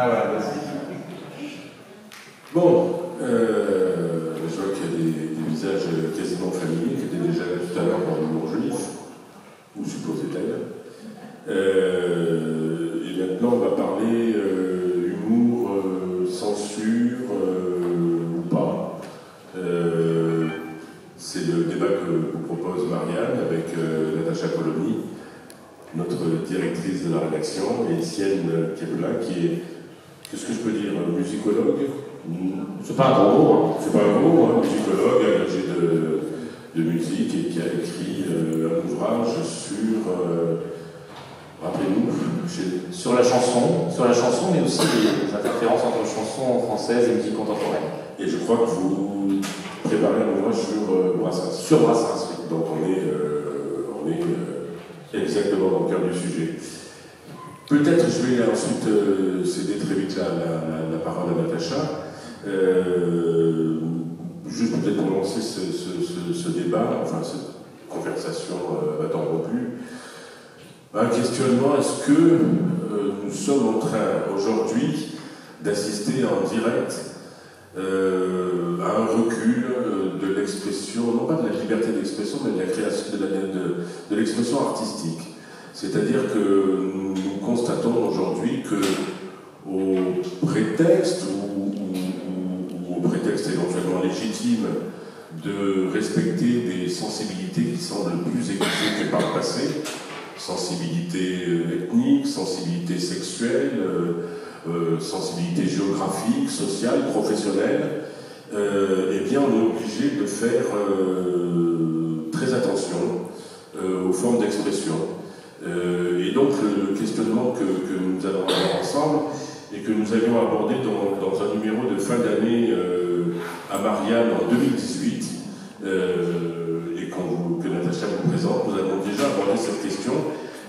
Ah voilà, vas-y. Bon, je vois qu'il y a des visages quasiment familiers qui étaient déjà là tout à l'heure dans l'humour juif, ou supposait-elle. Et maintenant, on va parler humour, censure ou pas. C'est le débat que vous propose Marianne avec Natacha Polony, notre directrice de la rédaction, et Étienne Kebla, qui est, qu'est-ce que je peux dire, musicologue. C'est pas un gros mot, hein. C'est pas un gros mot, hein. Musicologue, agrégé de musique, et qui a écrit un ouvrage sur, rappelez-nous, sur la chanson, mais aussi les interférences entre chansons françaises et musique contemporaine. Et je crois que vous préparez un ouvrage sur Brassens. Sur Brassens, oui. Donc on est exactement dans le cœur du sujet. Peut-être je vais ensuite céder très vite la parole à Natacha. Juste peut-être pour lancer ce débat, enfin cette conversation interrompue. Un questionnement, est-ce que nous sommes en train aujourd'hui d'assister en direct à un recul de l'expression, non pas de la liberté d'expression, mais de la création de l'expression artistique. C'est-à-dire que nous constatons aujourd'hui que au prétexte ou au prétexte éventuellement légitime de respecter des sensibilités qui semblent plus aiguisées que par le passé, sensibilité ethnique, sensibilité sexuelle, sensibilité géographique, sociale, professionnelle, eh bien on est obligé de faire très attention aux formes d'expression. Et donc le questionnement que nous allons avoir ensemble et que nous avions abordé dans un numéro de fin d'année à Marianne en 2018 et que Natacha vous présente, nous avons déjà abordé cette question.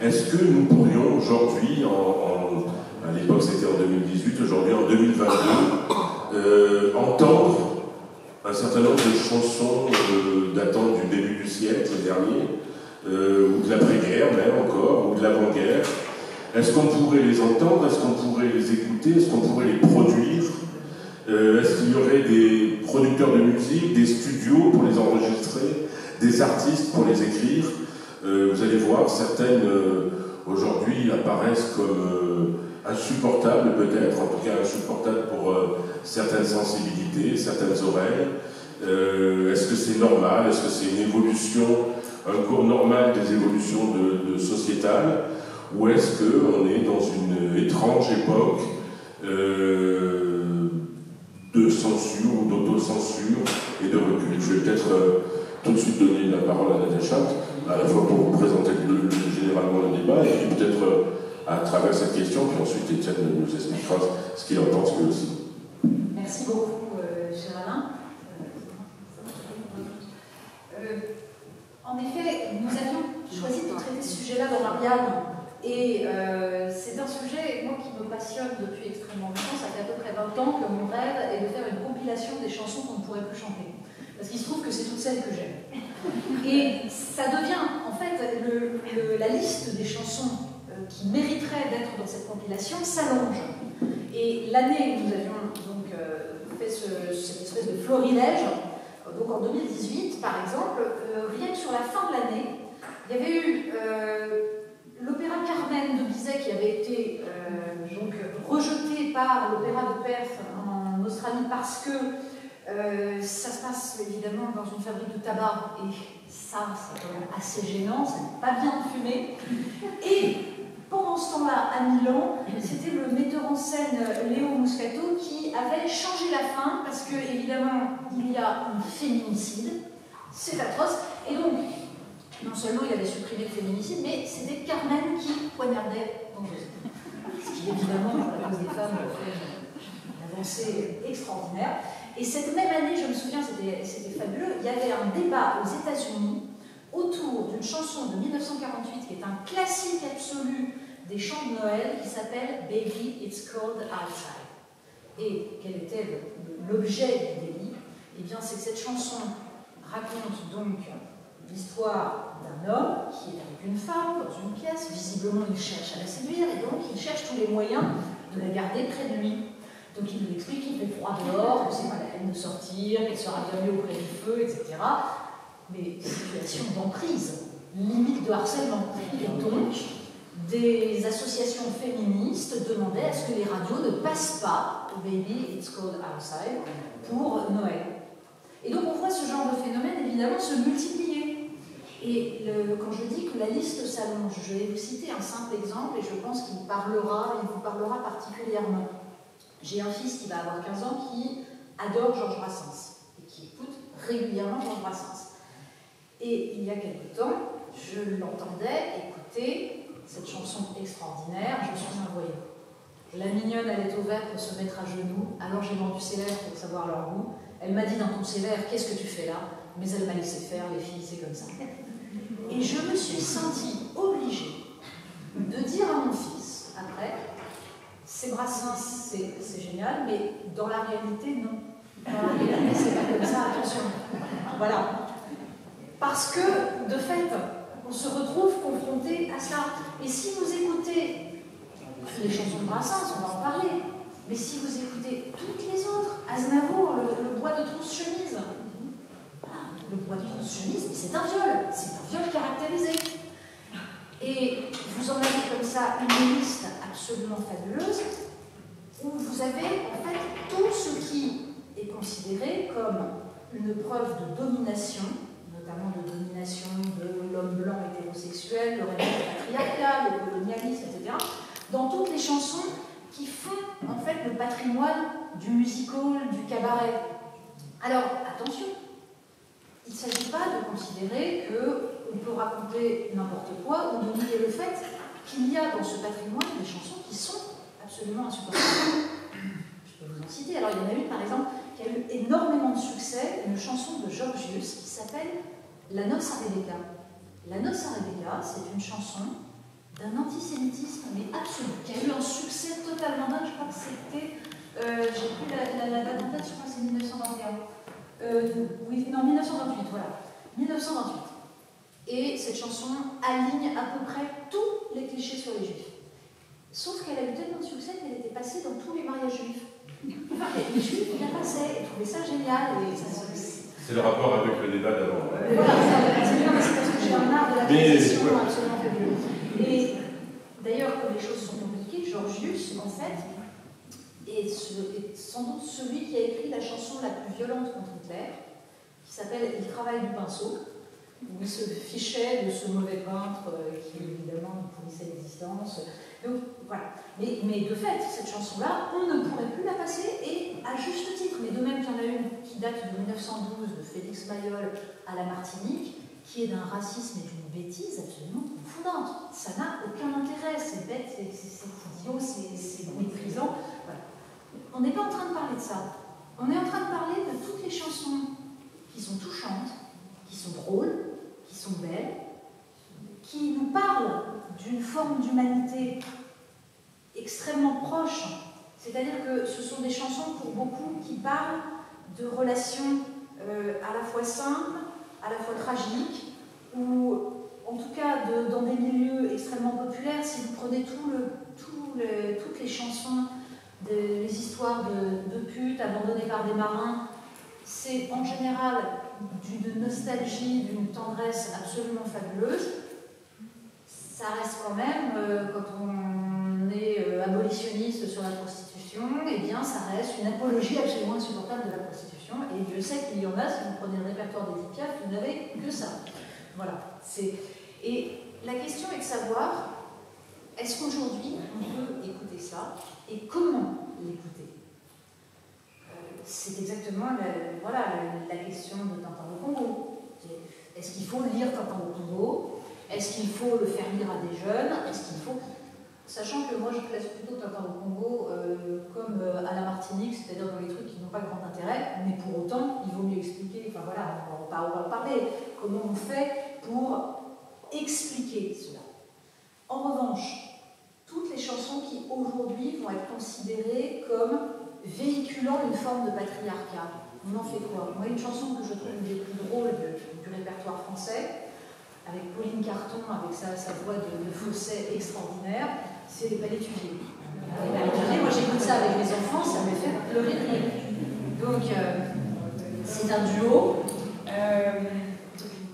Est-ce que nous pourrions aujourd'hui, à l'époque c'était en 2018, aujourd'hui en 2022, entendre un certain nombre de chansons datant du début du siècle dernier, ou de l'après-guerre même encore, ou de l'avant-guerre. Est-ce qu'on pourrait les entendre? Est-ce qu'on pourrait les écouter? Est-ce qu'on pourrait les produire? Est-ce qu'il y aurait des producteurs de musique, des studios pour les enregistrer, des artistes pour les écrire? Vous allez voir, certaines aujourd'hui apparaissent comme insupportables peut-être, en tout cas insupportables pour certaines sensibilités, certaines oreilles. Est-ce que c'est normal? Est-ce que c'est une évolution, un cours normal des évolutions sociétales? Ou est-ce qu'on est dans une étrange époque de censure ou d'autocensure et de recul? Je vais peut-être tout de suite donner la parole à Natacha, à la fois pour vous présenter généralement le débat, et puis peut-être à travers cette question, puis ensuite Étienne nous expliquera ce qu'il en pense lui aussi. Merci beaucoup, cher Alain. En effet, nous avions choisi de traiter ce sujet-là dans Marianne, et c'est un sujet, moi, qui me passionne depuis extrêmement longtemps. Ça fait à peu près 20 ans que mon rêve est de faire une compilation des chansons qu'on ne pourrait plus chanter. Parce qu'il se trouve que c'est toutes celles que j'aime. Et ça devient, en fait, la liste des chansons qui mériteraient d'être dans cette compilation s'allonge. Et l'année où nous avions donc fait cette espèce de florilège, donc en 2018, par exemple, rien que sur la fin de l'année, il y avait eu l'opéra Carmen de Bizet qui avait été donc rejeté par l'opéra de Perth en Australie parce que ça se passe évidemment dans une fabrique de tabac, et ça c'est quand même assez gênant, ça n'est pas bien fumé. Et pendant ce temps-là, à Milan, c'était le metteur en scène Léo Muscato qui avait changé la fin parce que, évidemment, il y a un féminicide, c'est atroce, et donc, non seulement il avait supprimé le féminicide, mais c'était Carmen qui poignardait Dangereuse. Ce qui, évidemment, pour la cause des femmes, fait une avancée extraordinaire. Et cette même année, je me souviens, c'était fabuleux, il y avait un débat aux États-Unis autour d'une chanson de 1948 qui est un classique absolu des chants de Noël qui s'appelle Baby, It's Cold Outside. Et quel était l'objet du délit? Eh bien, c'est que cette chanson raconte donc l'histoire d'un homme qui est avec une femme dans une pièce. Visiblement, il cherche à la séduire, et donc il cherche tous les moyens de la garder près de lui. Donc il nous explique qu'il fait froid dehors, que c'est pas la peine de sortir, qu'elle sera bien mieux auprès du feu, etc. Mais situation d'emprise, limite de harcèlement. Et donc, des associations féministes demandaient à ce que les radios ne passent pas Baby It's Cold Outside pour Noël. Et donc on voit ce genre de phénomène évidemment se multiplier. Et quand je dis que la liste s'allonge, je vais vous citer un simple exemple et je pense qu'il vous parlera particulièrement. J'ai un fils qui va avoir 15 ans qui adore Georges Brassens et qui écoute régulièrement Georges Brassens. Et il y a quelque temps, je l'entendais écouter cette chanson extraordinaire, Je suis un voyou. La mignonne allait au vert pour se mettre à genoux, alors j'ai mordu ses lèvres pour savoir leur goût. Elle m'a dit d'un ton sévère, qu'est-ce que tu fais là? Mais elle m'a laissé faire, les filles, c'est comme ça. Et je me suis sentie obligée de dire à mon fils, après, c'est Brassens, c'est génial, mais dans la réalité, non. Dans la réalité, c'est pas comme ça, attention. Voilà. Parce que, de fait, on se retrouve confronté à ça. Et si vous écoutez les chansons de Brassens, on va en parler, mais si vous écoutez toutes les autres, Aznavour, le bois de trousse-chemise, voilà, le bois de trousse-chemise, c'est un viol caractérisé. Et vous en avez comme ça une liste absolument fabuleuse, où vous avez en fait tout ce qui est considéré comme une preuve de domination, notamment de domination de l'homme blanc hétérosexuel, le règne patriarcal, le colonialisme, etc., dans toutes les chansons qui font en fait le patrimoine du music-hall, du cabaret. Alors, attention, il ne s'agit pas de considérer qu'on peut raconter n'importe quoi ou de nier le fait qu'il y a dans ce patrimoine des chansons qui sont absolument insupportables. Je peux vous en citer. Alors, il y en a une, par exemple, qui a eu énormément de succès, une chanson de Georgius qui s'appelle La noce à Rebecca. La noce à Rebecca, c'est une chanson d'un antisémitisme, mais absolu, qui a eu un succès totalement dingue. Je crois que c'était, j'ai plus la date en tête, je crois que c'est 1921. Oui, non, 1928, voilà. 1928. Et cette chanson aligne à peu près tous les clichés sur les juifs. Sauf qu'elle a eu tellement de succès qu'elle était passée dans tous les mariages juifs. Enfin, les juifs la passaient et trouvaient ça génial. Et ça, c'est le rapport avec le débat d'avant. Voilà, c'est bien, c'est parce que j'ai un art de la transition absolument fabuleux. Et d'ailleurs, comme les choses sont compliquées, Georgius, en fait, est sans doute celui qui a écrit la chanson la plus violente contre Hitler, qui s'appelle Il travaille du pinceau, où il se fichait de ce mauvais peintre qui, évidemment, pourrissait l'existence. Donc, voilà. Mais de fait, cette chanson-là, on ne pourrait plus la passer, et à juste titre. Mais de même qu'il y en a une qui date de 1912, de Félix Mayol à la Martinique, qui est d'un racisme et d'une bêtise absolument confondante. Ça n'a aucun intérêt, c'est bête, c'est idiot, c'est méprisant. Voilà. On n'est pas en train de parler de ça. On est en train de parler de toutes les chansons qui sont touchantes, qui sont drôles, qui sont belles, qui nous parlent d'une forme d'humanité extrêmement proche. C'est-à-dire que ce sont des chansons pour beaucoup qui parlent de relations à la fois simples, à la fois tragiques, ou en tout cas dans des milieux extrêmement populaires. Si vous prenez toutes les chansons, les histoires de putes abandonnées par des marins, c'est en général d'une nostalgie, d'une tendresse absolument fabuleuse. Ça reste quand même, quand on est abolitionniste sur la prostitution, eh bien ça reste une apologie absolument insupportable de la prostitution. Et Dieu sait qu'il y en a, si vous prenez le répertoire d'Edith Piaf, vous n'avez que ça. Voilà. Et la question est de savoir, est-ce qu'aujourd'hui on peut écouter ça et comment l'écouter? C'est exactement la question de Tintin au Congo. Est-ce qu'il faut lire Tintin au Congo? Est-ce qu'il faut le faire lire à des jeunes? Est-ce qu'il faut... Sachant que moi je classe plutôt Tintin au Congo comme à la Martinique, c'est-à-dire dans les trucs qui n'ont pas grand intérêt, mais pour autant il vaut mieux expliquer, enfin voilà, on va en parler, comment on fait pour expliquer cela. En revanche, toutes les chansons qui aujourd'hui vont être considérées comme véhiculant une forme de patriarcat, on en fait quoi? Moi, une chanson que je trouve une des plus drôles du répertoire français, avec Pauline Carton, avec sa voix de fausset extraordinaire, c'est Les Palétuviers. Les Palétuviers, moi ça avec les enfants, ça me fait pleurer de rire. Donc, c'est un duo.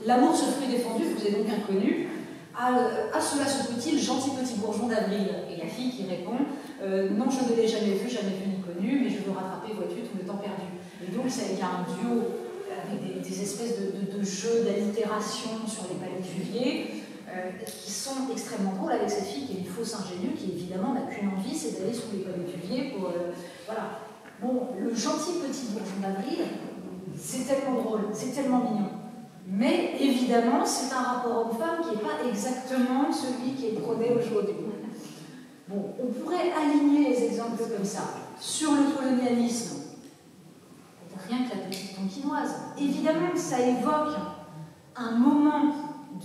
L'amour se fruit défendu vous est donc inconnu. À cela se peut-il, gentil petit bourgeon d'avril? Et la fille qui répond non, je ne l'ai jamais vu ni connu, mais je veux rattraper, vois-tu, tout le temps perdu. Et donc, il y a un duo avec des espèces de jeux d'allitération sur les palétuviers qui sont extrêmement drôles avec cette fille qui est une fausse ingénue, qui évidemment n'a qu'une envie, c'est d'aller sous les palétuviers pour. Voilà. Bon, le gentil petit bourgeon d'avril, c'est tellement drôle, c'est tellement mignon. Mais évidemment, c'est un rapport homme-femme qui n'est pas exactement celui qui est prôné aujourd'hui. Bon, on pourrait aligner les exemples comme ça. Sur le colonialisme, rien que la petite tonkinoise. Évidemment, ça évoque un moment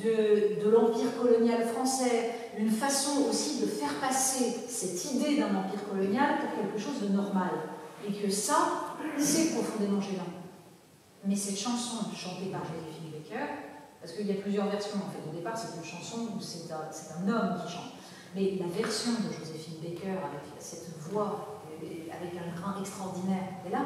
de l'empire colonial français, une façon aussi de faire passer cette idée d'un empire colonial pour quelque chose de normal. Et que ça, c'est profondément gênant. Mais cette chanson, chantée par Joséphine Baker, parce qu'il y a plusieurs versions en fait. Au départ, c'est une chanson où c'est un homme qui chante. Mais la version de Joséphine Baker, avec cette voix, avec un grain extraordinaire, et là,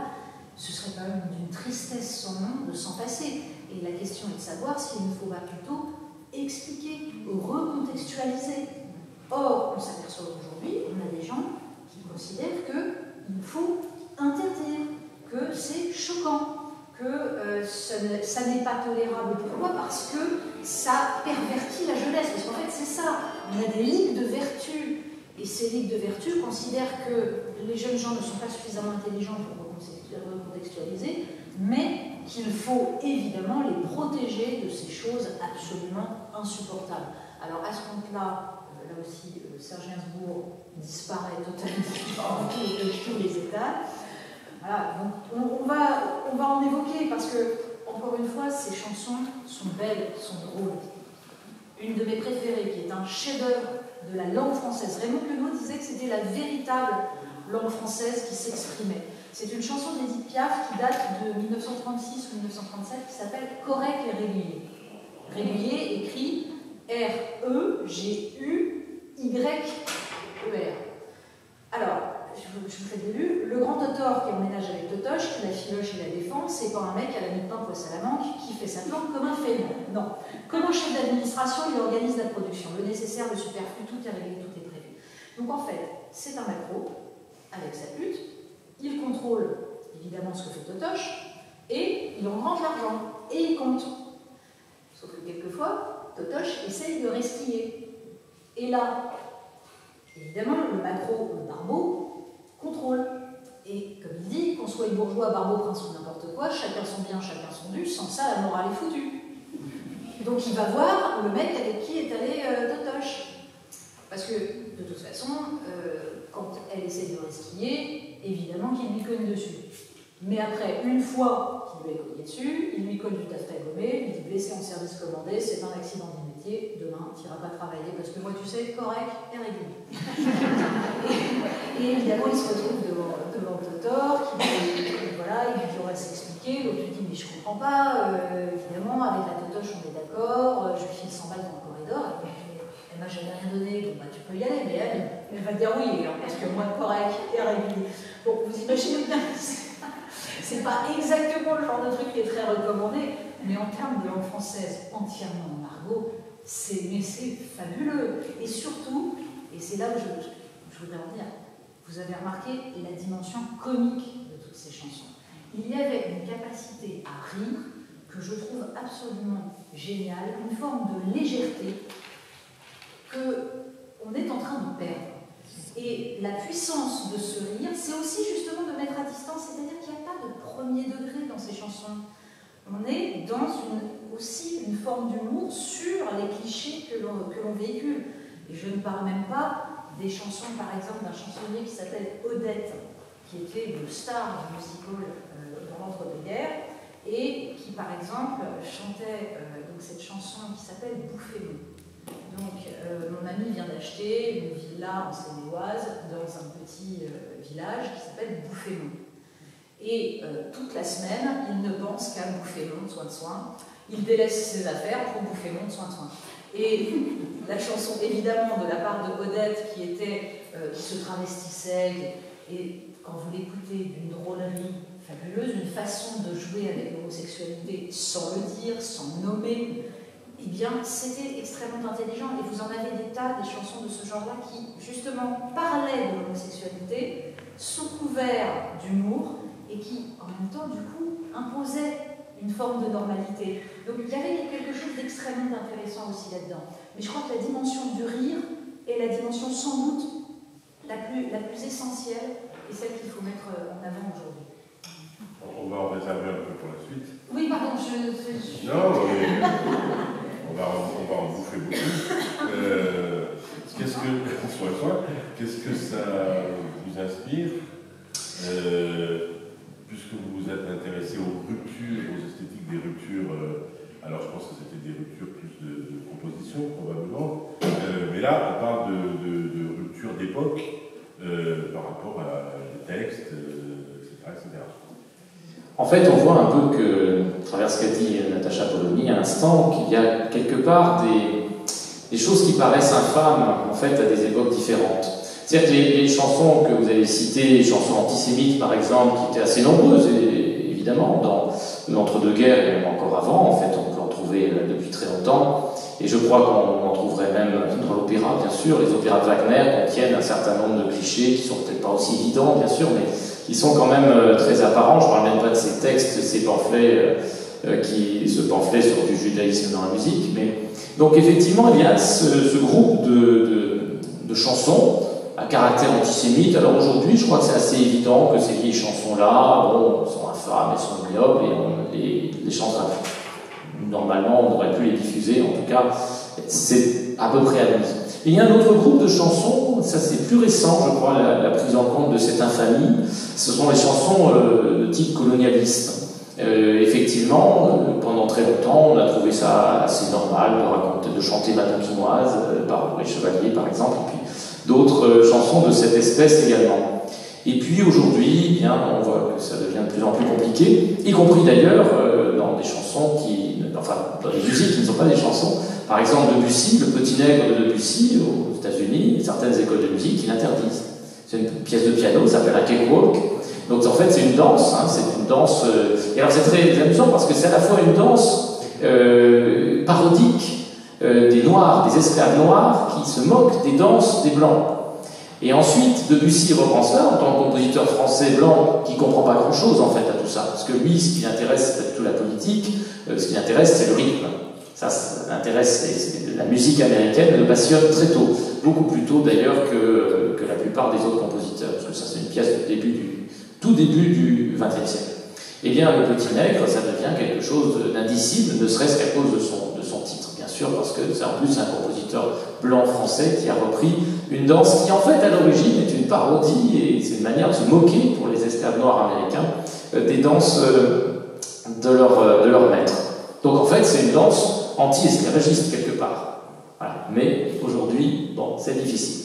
ce serait quand même d'une tristesse sans nom de s'en passer. Et la question est de savoir s'il ne faut pas plutôt expliquer, recontextualiser. Or, on s'aperçoit aujourd'hui, on a des gens qui considèrent qu'il faut interdire, que c'est choquant, que ça n'est pas tolérable. Pourquoi? Parce que ça pervertit la jeunesse. Parce qu'en fait, c'est ça. On a des ligues de vertu. Et ces ligues de vertu considèrent que les jeunes gens ne sont pas suffisamment intelligents pour recontextualiser, mais qu'il faut évidemment les protéger de ces choses absolument insupportables. Alors, à ce compte-là, là aussi, Serge Gainsbourg disparaît totalement de tous les états. Voilà, donc on va en évoquer parce que, encore une fois, ces chansons sont belles, sont drôles. Une de mes préférées, qui est un chef-d'œuvre de la langue française. Raymond Queneau disait que c'était la véritable langue française qui s'exprimait. C'est une chanson d'Édith Piaf qui date de 1936 ou 1937 qui s'appelle Correct et régulier. Régulier écrit R-E-G-U-Y-E-R. Alors, je vous fais le début. Le grand Totor qui emménage avec Totoche, qui la filoche et la défend, c'est pas un mec à la mi-temps poisse à la manque qui fait sa planque comme un fainéant. Non. Comme un chef d'administration, il organise la production. Le nécessaire, le superflu, tout est réglé, tout est prévu. Donc en fait, c'est un macro avec sa pute. Il contrôle évidemment ce que fait Totoche et il engrange l'argent et il compte. Sauf que quelquefois, Totoche essaye de resquiller. Et là, évidemment, le macro, le barbeau, contrôle. Et comme il dit, qu'on soit bourgeois, barbeau, prince ou n'importe quoi, chacun son bien, chacun son dû, sans ça, la morale est foutue. Donc il va voir le mec avec qui est allé Totoche. Parce que, de toute façon, quand elle essaie de resquiller, évidemment qu'il lui cogne dessus. Mais après, une fois qu'il lui est cogné dessus, il lui colle du taffetas gommé, il dit blessé en service commandé, c'est un accident du métier, demain tu n'iras pas travailler parce que moi tu sais, correct et régulier. et évidemment, il se retrouve devant Totor, qui voilà, il lui aurait s'expliquer, l'autre lui dit mais je comprends pas, évidemment, avec la Totoche on est d'accord, je lui file 100 balles dans le corridor, elle m'a jamais rien donné, bon bah tu peux y aller, mais elle va dire oui, parce que moi correct et régulier. Bon, vous imaginez bien. C'est pas exactement le genre de truc qui est très recommandé, mais en termes de langue française entièrement en argot, c'est fabuleux. Et surtout, et c'est là où je voudrais en dire, vous avez remarqué la dimension comique de toutes ces chansons. Il y avait une capacité à rire que je trouve absolument géniale, une forme de légèreté qu'on est en train de perdre. Et la puissance de ce rire, c'est aussi justement de mettre à distance, c'est-à-dire qu'il n'y a pas de premier degré dans ces chansons. On est dans aussi une forme d'humour sur les clichés que l'on véhicule. Et je ne parle même pas des chansons, par exemple, d'un chansonnier qui s'appelle Odette, qui était une star du musical dans l'entre-deux-guerres, et qui, par exemple, chantait donc cette chanson qui s'appelle Bouffez-nous. Donc, mon ami vient d'acheter une villa en Seine-et-Oise dans un petit village qui s'appelle Bouffémont. Et toute la semaine, il ne pense qu'à Bouffémont, soin de soin. Il délaisse ses affaires pour Bouffémont, soin de soin. Et la chanson, évidemment, de la part de Odette, qui était qui se travestissait, et quand vous l'écoutez, d'une drôlerie fabuleuse, une façon de jouer avec l'homosexualité sans le dire, sans le nommer, eh bien, c'était extrêmement intelligent. Et vous en avez des tas, des chansons de ce genre-là qui, justement, parlaient de l'homosexualité, sous couvert d'humour, et qui, en même temps, du coup, imposaient une forme de normalité. Donc, il y avait quelque chose d'extrêmement intéressant aussi là-dedans. Mais je crois que la dimension du rire est la dimension, sans doute, la plus essentielle, et celle qu'il faut mettre en avant aujourd'hui. On va en réserver un peu pour la suite. Oui, pardon, Non, mais on va en bouffer beaucoup. Qu'est-ce que ça vous inspire, puisque vous vous êtes intéressé aux ruptures, aux esthétiques des ruptures, alors je pense que c'était des ruptures plus de composition, probablement, mais là, on parle de ruptures d'époque par rapport à des textes, etc. En fait, on voit un peu que, à travers ce qu'a dit Natacha Polony à l'instant, qu'il y a quelque part des choses qui paraissent infâmes, en fait, à des époques différentes. Certes, les chansons que vous avez citées, les chansons antisémites, par exemple, qui étaient assez nombreuses, évidemment, dans l'entre-deux-guerres et même encore avant, en fait, on peut en trouver depuis très longtemps. Et je crois qu'on en trouverait même dans l'opéra, bien sûr. Les opéras de Wagner contiennent un certain nombre de clichés qui sont peut-être pas aussi évidents, bien sûr, mais qui sont quand même très apparents. Je ne parle même pas de ces textes, ces pamphlets, ce pamphlet sur du judaïsme dans la musique. Mais... Donc effectivement, il y a ce groupe de chansons à caractère antisémite. Alors aujourd'hui, je crois que c'est assez évident que ces vieilles chansons-là, bon, sont infâmes, elles sont ignobles, et on les chantera. Normalement, on n'aurait pu les diffuser, en tout cas, c'est à peu près admis. Et il y a un autre groupe de chansons, ça c'est plus récent, je crois, la prise en compte de cette infamie, ce sont les chansons de type colonialiste. Effectivement, pendant très longtemps, on a trouvé ça assez normal de chanter Madame Quinoise par les Chevaliers, par exemple, et puis d'autres chansons de cette espèce également. Et puis aujourd'hui, eh bien, on voit que ça devient de plus en plus compliqué, y compris d'ailleurs dans des chansons dans des musiques qui ne sont pas des chansons. Par exemple, Debussy, le Petit Nègre de Debussy, aux États-Unis, certaines écoles de musique qui l'interdisent. C'est une pièce de piano, ça s'appelle un cakewalk. Donc en fait, c'est une danse, c'est une danse. Et alors c'est très amusant parce que c'est à la fois une danse parodique des Noirs, des esclaves noirs qui se moquent des danses des Blancs. Et ensuite, Debussy reprend ça en tant que compositeur français blanc qui ne comprend pas grand-chose en fait à tout ça. Parce que lui, ce qui l'intéresse, c'est pas du tout la politique, ce qui l'intéresse, c'est le rythme. Ça l'intéresse, la musique américaine le passionne très tôt, beaucoup plus tôt d'ailleurs que la plupart des autres compositeurs, parce que ça c'est une pièce tout début du XXe siècle. Eh bien, le Petit Nègre, ça devient quelque chose d'indicible, ne serait-ce qu'à cause de son titre, bien sûr, parce que c'est en plus un compositeur blanc français qui a repris une danse qui, en fait, à l'origine, est une parodie, et c'est une manière de se moquer pour les esclaves noirs américains des danses de leur maître. Donc, en fait, c'est une danse anti-esclavagiste, quelque part. Voilà. Mais, aujourd'hui, bon, c'est difficile.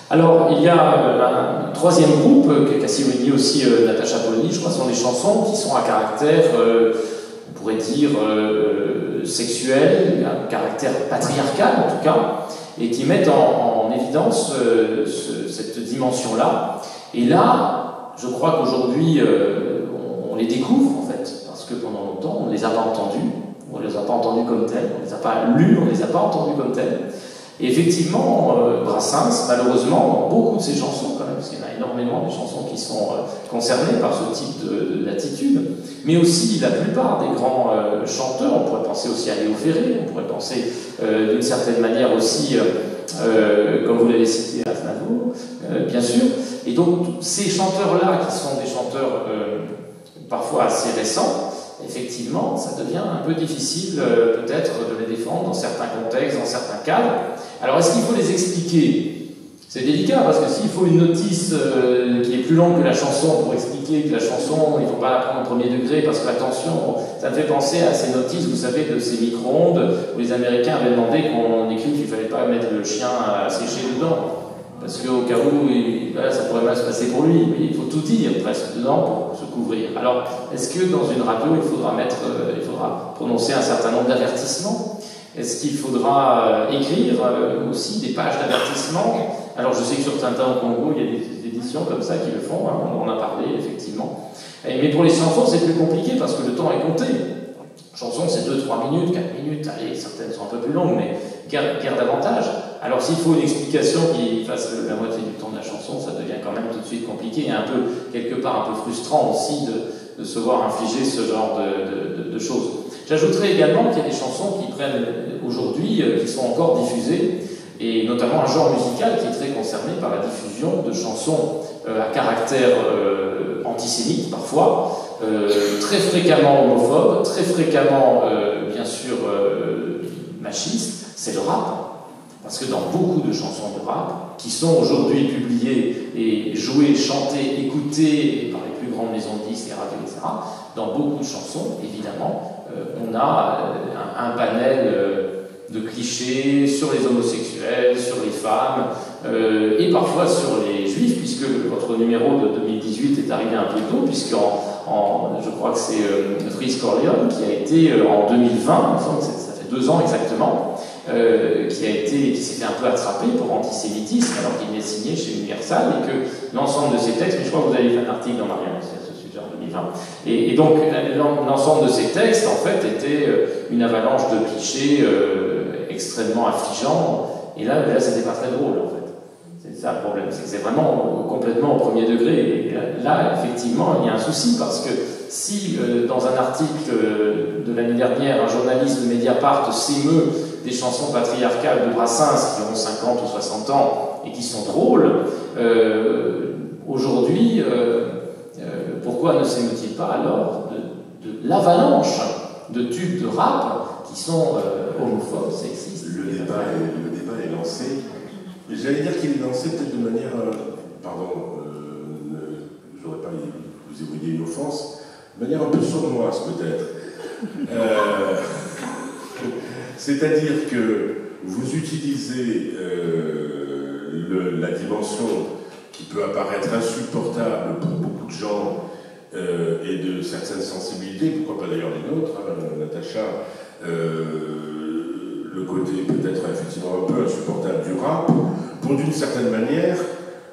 Alors, il y a un troisième groupe, qu'a souligné aussi Natacha Polony, je crois, sont les chansons qui sont à caractère, on pourrait dire, sexuel, à caractère patriarcal en tout cas, et qui mettent en évidence cette dimension-là. Et là, je crois qu'aujourd'hui, on les découvre en fait, parce que pendant longtemps, on ne les a pas entendus, on ne les a pas entendus comme tels, on ne les a pas lus, on ne les a pas entendus comme tels. Et effectivement, Brassens, malheureusement, dans beaucoup de ses chansons, quand même, parce qu'il y en a énormément de chansons qui sont concernées par ce type d'attitude, mais aussi la plupart des grands chanteurs, on pourrait penser aussi à Léo Ferré, on pourrait penser d'une certaine manière aussi, comme vous l'avez cité, à Aznavour, bien sûr. Et donc, ces chanteurs-là, qui sont des chanteurs parfois assez récents, effectivement, ça devient un peu difficile peut-être de les défendre dans certains contextes, dans certains cadres. Alors, est-ce qu'il faut les expliquer? C'est délicat, parce que s'il faut une notice qui est plus longue que la chanson pour expliquer que la chanson, il ne faut pas la prendre au premier degré, parce que, attention, ça me fait penser à ces notices, vous savez, de ces micro-ondes, où les Américains avaient demandé qu'on écrive qu'il ne fallait pas mettre le chien à sécher dedans. Parce qu'au cas où, ça pourrait mal se passer pour lui, mais il faut tout dire presque dedans pour se couvrir. Alors, est-ce que dans une radio, il faudra prononcer un certain nombre d'avertissements? Est-ce qu'il faudra écrire aussi des pages d'avertissement? Alors je sais que sur Tintin au Congo, il y a des éditions comme ça qui le font, hein, on en a parlé effectivement. Mais pour les chansons, c'est plus compliqué parce que le temps est compté. Chanson, c'est 2-3 minutes, 4 minutes, allez, certaines sont un peu plus longues, mais guère davantage. Alors s'il faut une explication qui fasse la moitié du temps de la chanson, ça devient quand même tout de suite compliqué et un peu, quelque part, un peu frustrant aussi de se voir infliger ce genre de choses. J'ajouterais également qu'il y a des chansons qui prennent aujourd'hui, qui sont encore diffusées, et notamment un genre musical qui est très concerné par la diffusion de chansons à caractère antisémite parfois, très fréquemment homophobe, très fréquemment bien sûr machiste, c'est le rap. Parce que dans beaucoup de chansons de rap, qui sont aujourd'hui publiées et jouées, chantées, écoutées par les plus grandes maisons de disques, les radios, etc., dans beaucoup de chansons, évidemment, on a un panel de clichés sur les homosexuels, sur les femmes, et parfois sur les juifs, puisque votre numéro de 2018 est arrivé un peu tôt, je crois que c'est Freeze Corleone qui a été en 2020, enfin, ça fait 2 ans exactement, qui s'est fait un peu attraper pour antisémitisme alors qu'il est signé chez Universal et que l'ensemble de ces textes, mais je crois que vous avez fait un article dans Marianne à ce sujet en 2020, et donc l'ensemble de ces textes en fait était une avalanche de clichés extrêmement affligeants, et là c'était pas très drôle en fait. C'est ça le problème, c'est que c'est vraiment complètement au premier degré, et là effectivement il y a un souci parce que si dans un article de l'année dernière un journaliste de Mediapart s'émeut des chansons patriarcales de Brassens qui ont 50 ou 60 ans et qui sont drôles, aujourd'hui, pourquoi ne s'émeut-il pas alors de l'avalanche de tubes de rap qui sont homophobes, sexistes? Le débat est lancé. J'allais dire qu'il est lancé peut-être de manière... je n'aurais pas vous évoquer une offense, de manière un peu sournoise peut-être. C'est-à-dire que vous utilisez la dimension qui peut apparaître insupportable pour beaucoup de gens et de certaines sensibilités, pourquoi pas d'ailleurs les nôtres, hein, Natacha, le côté peut-être effectivement un peu insupportable du rap, pour d'une certaine manière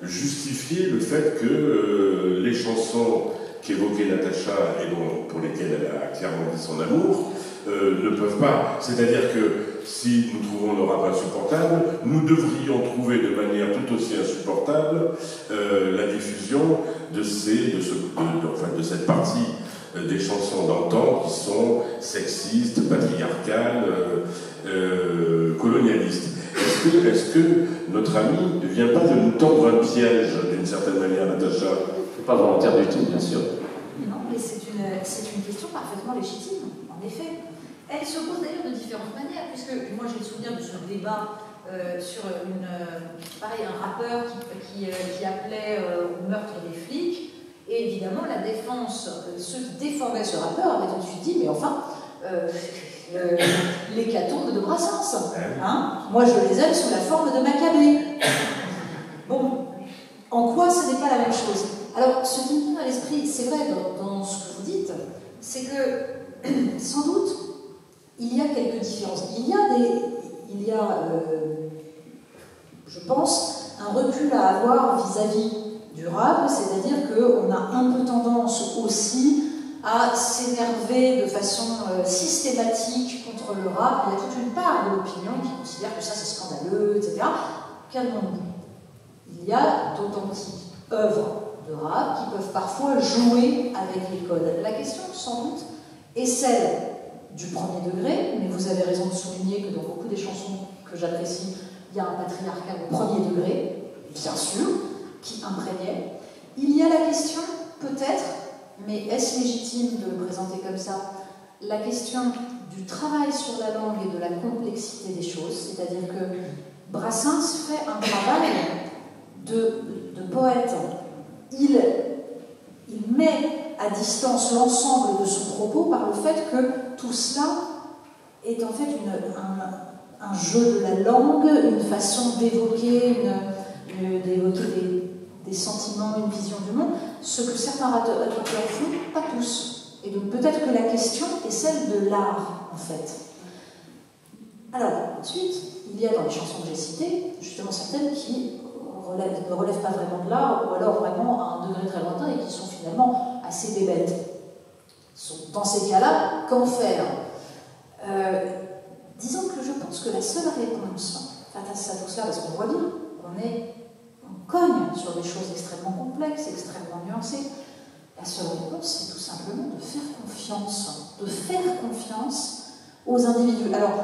justifier le fait que les chansons qu'évoquait Natacha et pour lesquelles elle a clairement dit son amour, ne peuvent pas. C'est-à-dire que si nous trouvons le rap insupportable, nous devrions trouver de manière tout aussi insupportable la diffusion de cette partie des chansons d'antan qui sont sexistes, patriarcales, colonialistes. Est-ce que notre ami ne vient pas de nous tendre un piège d'une certaine manière, Natacha? C'est pas volontaire du tout, bien sûr. Non, mais c'est une question parfaitement légitime, en effet. Elle se pose d'ailleurs de différentes manières, puisque moi j'ai le souvenir de ce débat sur un rappeur qui appelait au meurtre des flics, et évidemment la défense, ceux qui défendaient ce rappeur avaient tout de suite dit, mais enfin, l'hécatombe de Brassens, hein, moi je les aime sous la forme de Maccabée. Bon, en quoi ce n'est pas la même chose? Alors, ce qui me vient à l'esprit, c'est vrai dans ce que vous dites, c'est que sans doute il y a quelques différences. Il y a, je pense, un recul à avoir vis-à-vis du rap, c'est-à-dire qu'on a un peu tendance aussi à s'énerver de façon systématique contre le rap. Il y a toute une part de l'opinion qui considère que ça c'est scandaleux, etc. Calmons-nous. Il y a d'authentiques œuvres de rap qui peuvent parfois jouer avec les codes. La question, sans doute, est celle du premier degré, mais vous avez raison de souligner que dans beaucoup des chansons que j'apprécie, il y a un patriarcat au premier degré, bien sûr, qui imprégnait. Il y a la question, peut-être, mais est-ce légitime de le présenter comme ça, la question du travail sur la langue et de la complexité des choses, c'est-à-dire que Brassens fait un travail de poète. Il met à distance l'ensemble de son propos par le fait que tout cela est en fait un jeu de la langue, une façon d'évoquer des sentiments, une vision du monde, ce que certains auteurs font, pas tous. Et donc peut-être que la question est celle de l'art, en fait. Alors, ensuite, il y a dans les chansons que j'ai citées, justement certaines qui ne relèvent pas vraiment de l'art, ou alors vraiment à un degré très lointain et qui sont finalement assez bébêtes. Dans ces cas-là, qu'en faire? Disons que je pense que la seule réponse face à tout cela, parce qu'on voit bien on cogne sur des choses extrêmement complexes, extrêmement nuancées, la seule réponse, c'est tout simplement de faire confiance aux individus. Alors,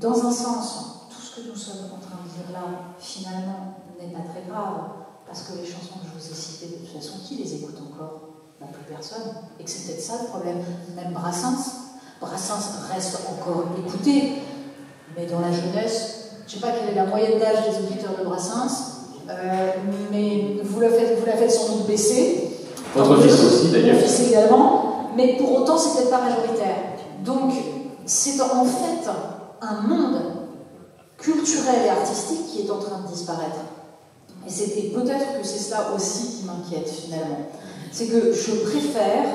dans un sens, tout ce que nous sommes en train de dire là, finalement, n'est pas très grave, parce que les chansons que je vous ai citées, de toute façon, qui les écoute encore? Plus personne. Et que c'est peut-être ça le problème. Même Brassens reste encore écouté, mais dans la jeunesse, je ne sais pas quelle est la moyenne d'âge des auditeurs de Brassens, mais vous la faites sans doute baisser. Votre fils aussi, d'ailleurs. Mon fils également, mais pour autant, c'est peut-être pas majoritaire. Donc, c'est en fait un monde culturel et artistique qui est en train de disparaître. Et peut-être que c'est cela aussi qui m'inquiète finalement. C'est que je préfère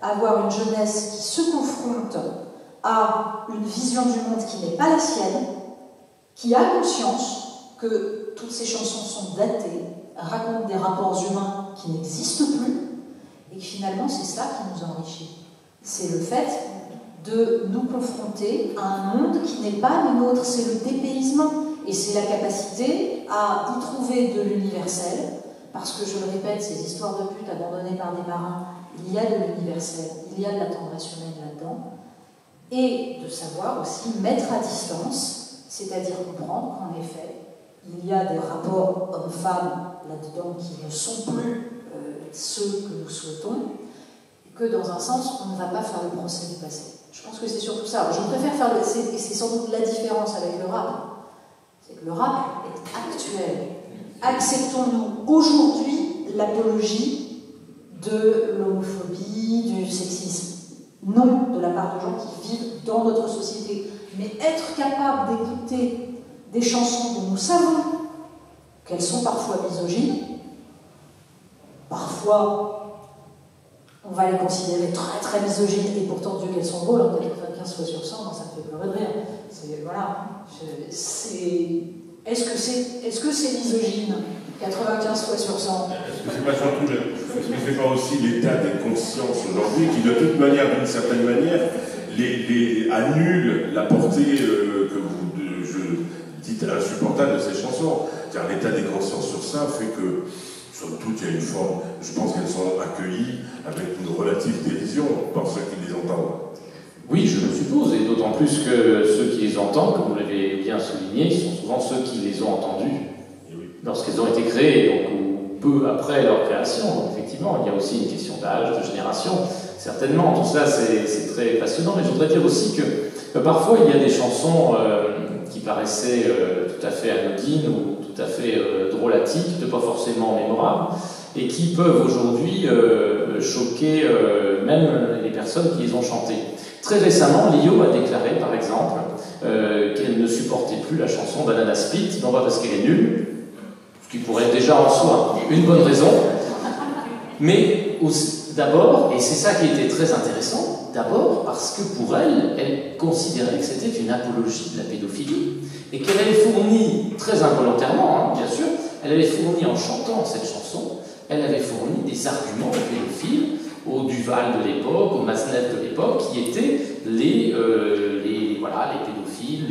avoir une jeunesse qui se confronte à une vision du monde qui n'est pas la sienne, qui a conscience que toutes ces chansons sont datées, racontent des rapports humains qui n'existent plus, et que finalement c'est cela qui nous enrichit. C'est le fait de nous confronter à un monde qui n'est pas le nôtre, c'est le dépaysement, et c'est la capacité à y trouver de l'universel, parce que, je le répète, ces histoires de putes abandonnées par des marins, il y a de l'universel, il y a de la tendresse humaine là-dedans, et de savoir aussi mettre à distance, c'est-à-dire comprendre qu'en effet, il y a des rapports hommes-femmes là-dedans qui ne sont plus ceux que nous souhaitons, et que dans un sens, on ne va pas faire le procès du passé. Je pense que c'est surtout ça. Je préfère faire et c'est sans doute la différence avec le rap, c'est que le rap est actuel. Acceptons-nous aujourd'hui l'apologie de l'homophobie, du sexisme? Non, de la part de gens qui vivent dans notre société. Mais être capable d'écouter des chansons dont nous savons qu'elles sont parfois misogynes, parfois on va les considérer très très misogynes, et pourtant Dieu qu'elles sont drôles, 95 fois sur 100, ça me fait pleurer de rire. Est-ce que c'est misogyne 95 fois sur 100? Est-ce que c'est pas surtout est-ce que c'est pas aussi l'état des consciences aujourd'hui qui, de toute manière, d'une certaine manière, annule la portée que vous dites insupportable de ces chansons? Car l'état des consciences sur ça fait que, somme toute, il y a une forme, je pense qu'elles sont accueillies avec une relative dérision par ceux qui les entendent. Oui, je le suppose, et d'autant plus que ceux qui les entendent, comme vous l'avez bien souligné, sont souvent ceux qui les ont entendus lorsqu'elles ont été créées, donc ou peu après leur création. Donc, effectivement, il y a aussi une question d'âge, de génération. Certainement, tout cela c'est très passionnant, mais je voudrais dire aussi que parfois il y a des chansons qui paraissaient tout à fait anodines ou tout à fait drôlatiques, pas forcément mémorables, et qui peuvent aujourd'hui choquer même les personnes qui les ont chantées. Très récemment, Lio a déclaré, par exemple, qu'elle ne supportait plus la chanson Banana Split, non pas parce qu'elle est nulle, ce qui pourrait être déjà en soi une bonne raison, mais d'abord, et c'est ça qui était très intéressant, d'abord parce que pour elle, elle considérait que c'était une apologie de la pédophilie, et qu'elle avait fourni, très involontairement, bien sûr, elle avait fourni en chantant cette chanson, elle avait fourni des arguments pédophiles au Duval de l'époque, au Masnev de l'époque, qui étaient les pédophiles,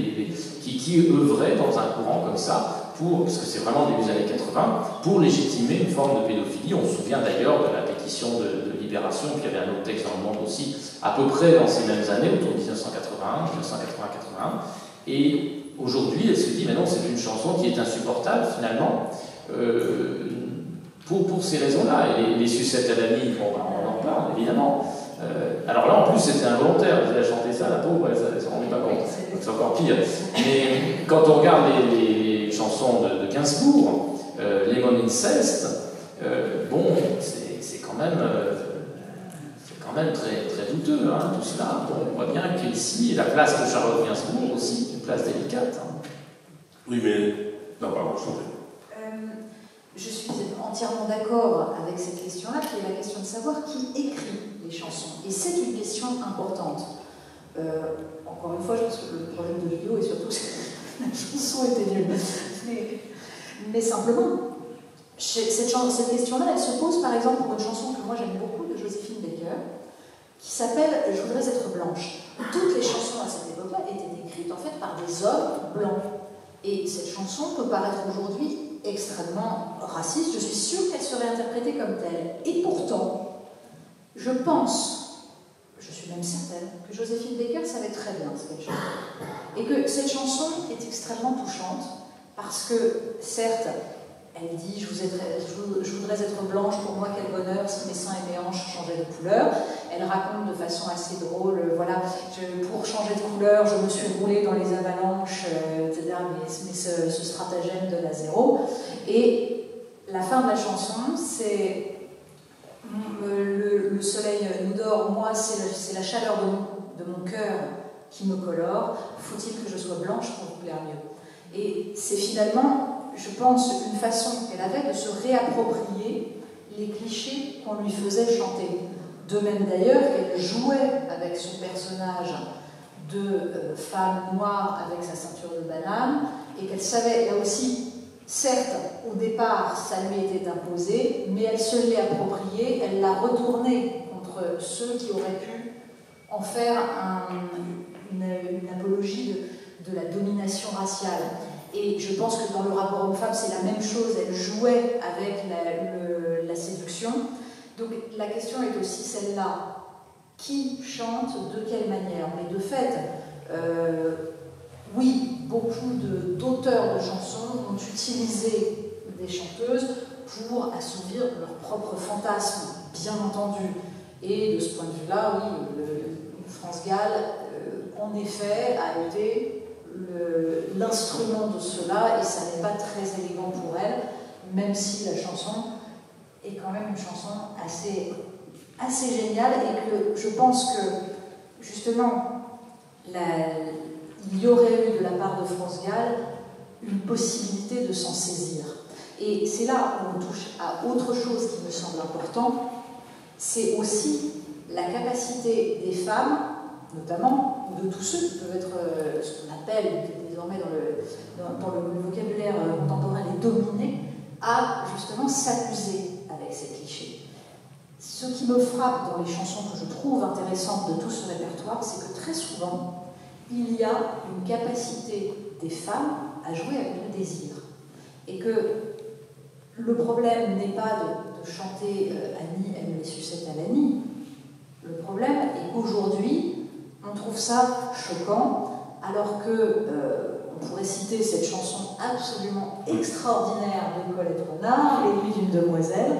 qui œuvraient dans un courant comme ça, parce que c'est vraiment début des années 80, pour légitimer une forme de pédophilie. On se souvient d'ailleurs de la pétition de Libération, puis il y avait un autre texte dans le Monde aussi, à peu près dans ces mêmes années, autour de 1980, 1980-81, et aujourd'hui elle se dit, mais non, c'est une chanson qui est insupportable finalement, pour ces raisons-là. Et les sucettes à l'ami, bon, on en parle évidemment. Alors là, en plus, c'était involontaire. Elle a chanté ça, la pauvre, elle ne s'en rendait pas compte. Donc c'est encore pire. Mais quand on regarde les chansons de Gainsbourg, Lemon Incest, bon, c'est quand même très, très douteux, hein, tout cela. Bon, on voit bien qu'ici, la place de Charlotte Gainsbourg aussi, une place délicate. Hein. Oui, mais... Non, pardon, je t'en prie. Je suis entièrement d'accord avec cette question-là, qui est la question de savoir qui écrit les chansons. Et c'est une question importante. Encore une fois, je pense que le problème de Lio est surtout que la chanson était nulle. Mais simplement, Cette question-là, elle se pose par exemple pour une chanson que moi j'aime beaucoup de Joséphine Baker, qui s'appelle « Je voudrais être blanche ». Toutes les chansons à cette époque-là étaient écrites en fait par des hommes blancs. Et cette chanson peut paraître aujourd'hui extrêmement raciste. Je suis sûre qu'elle serait interprétée comme telle. Et pourtant, je pense, je suis même certaine, que Joséphine Baker savait très bien ce qu'elle chantait. Et que cette chanson est extrêmement touchante parce que, certes, elle dit je voudrais être blanche, pour moi quel bonheur si mes seins et mes hanches changeaient de couleur. Elle raconte de façon assez drôle, voilà, pour changer de couleur, je me suis roulée dans les avalanches, etc. Mais ce stratagème de la zéro. Et la fin de la chanson, c'est le soleil nous dort, moi c'est la chaleur de mon cœur qui me colore, faut-il que je sois blanche pour vous plaire mieux. Et c'est finalement, je pense, une façon qu'elle avait de se réapproprier les clichés qu'on lui faisait chanter. De même d'ailleurs qu'elle jouait avec son personnage de femme noire avec sa ceinture de banane, et qu'elle savait, là aussi, certes, au départ, ça lui était imposé, mais elle se l'est approprié, elle l'a retourné contre ceux qui auraient pu en faire une apologie de la domination raciale. Et je pense que dans le rapport homme-femme, c'est la même chose. Elle jouait avec la séduction. Donc la question est aussi celle-là. Qui chante de quelle manière? Mais de fait, oui, beaucoup d'auteurs de chansons ont utilisé des chanteuses pour assouvir leurs propres fantasmes, bien entendu. Et de ce point de vue-là, oui, France Gall, en effet, a été l'instrument de cela, et ça n'est pas très élégant pour elle, même si la chanson est quand même une chanson assez géniale, et que je pense que justement il y aurait eu de la part de France Gall une possibilité de s'en saisir. Et c'est là où on touche à autre chose qui me semble important, c'est aussi la capacité des femmes, notamment, ou de tous ceux qui peuvent être ce qu'on appelle désormais dans le vocabulaire contemporain les dominés, à justement s'amuser avec ces clichés. Ce qui me frappe dans les chansons que je trouve intéressantes de tout ce répertoire, c'est que très souvent, il y a une capacité des femmes à jouer avec le désir. Et que le problème n'est pas de chanter Annie, elle me les sucette à l'Annie. Le problème est qu'aujourd'hui, on trouve ça choquant, alors que on pourrait citer cette chanson absolument extraordinaire de Colette Renard, Les Nuits d'une demoiselle.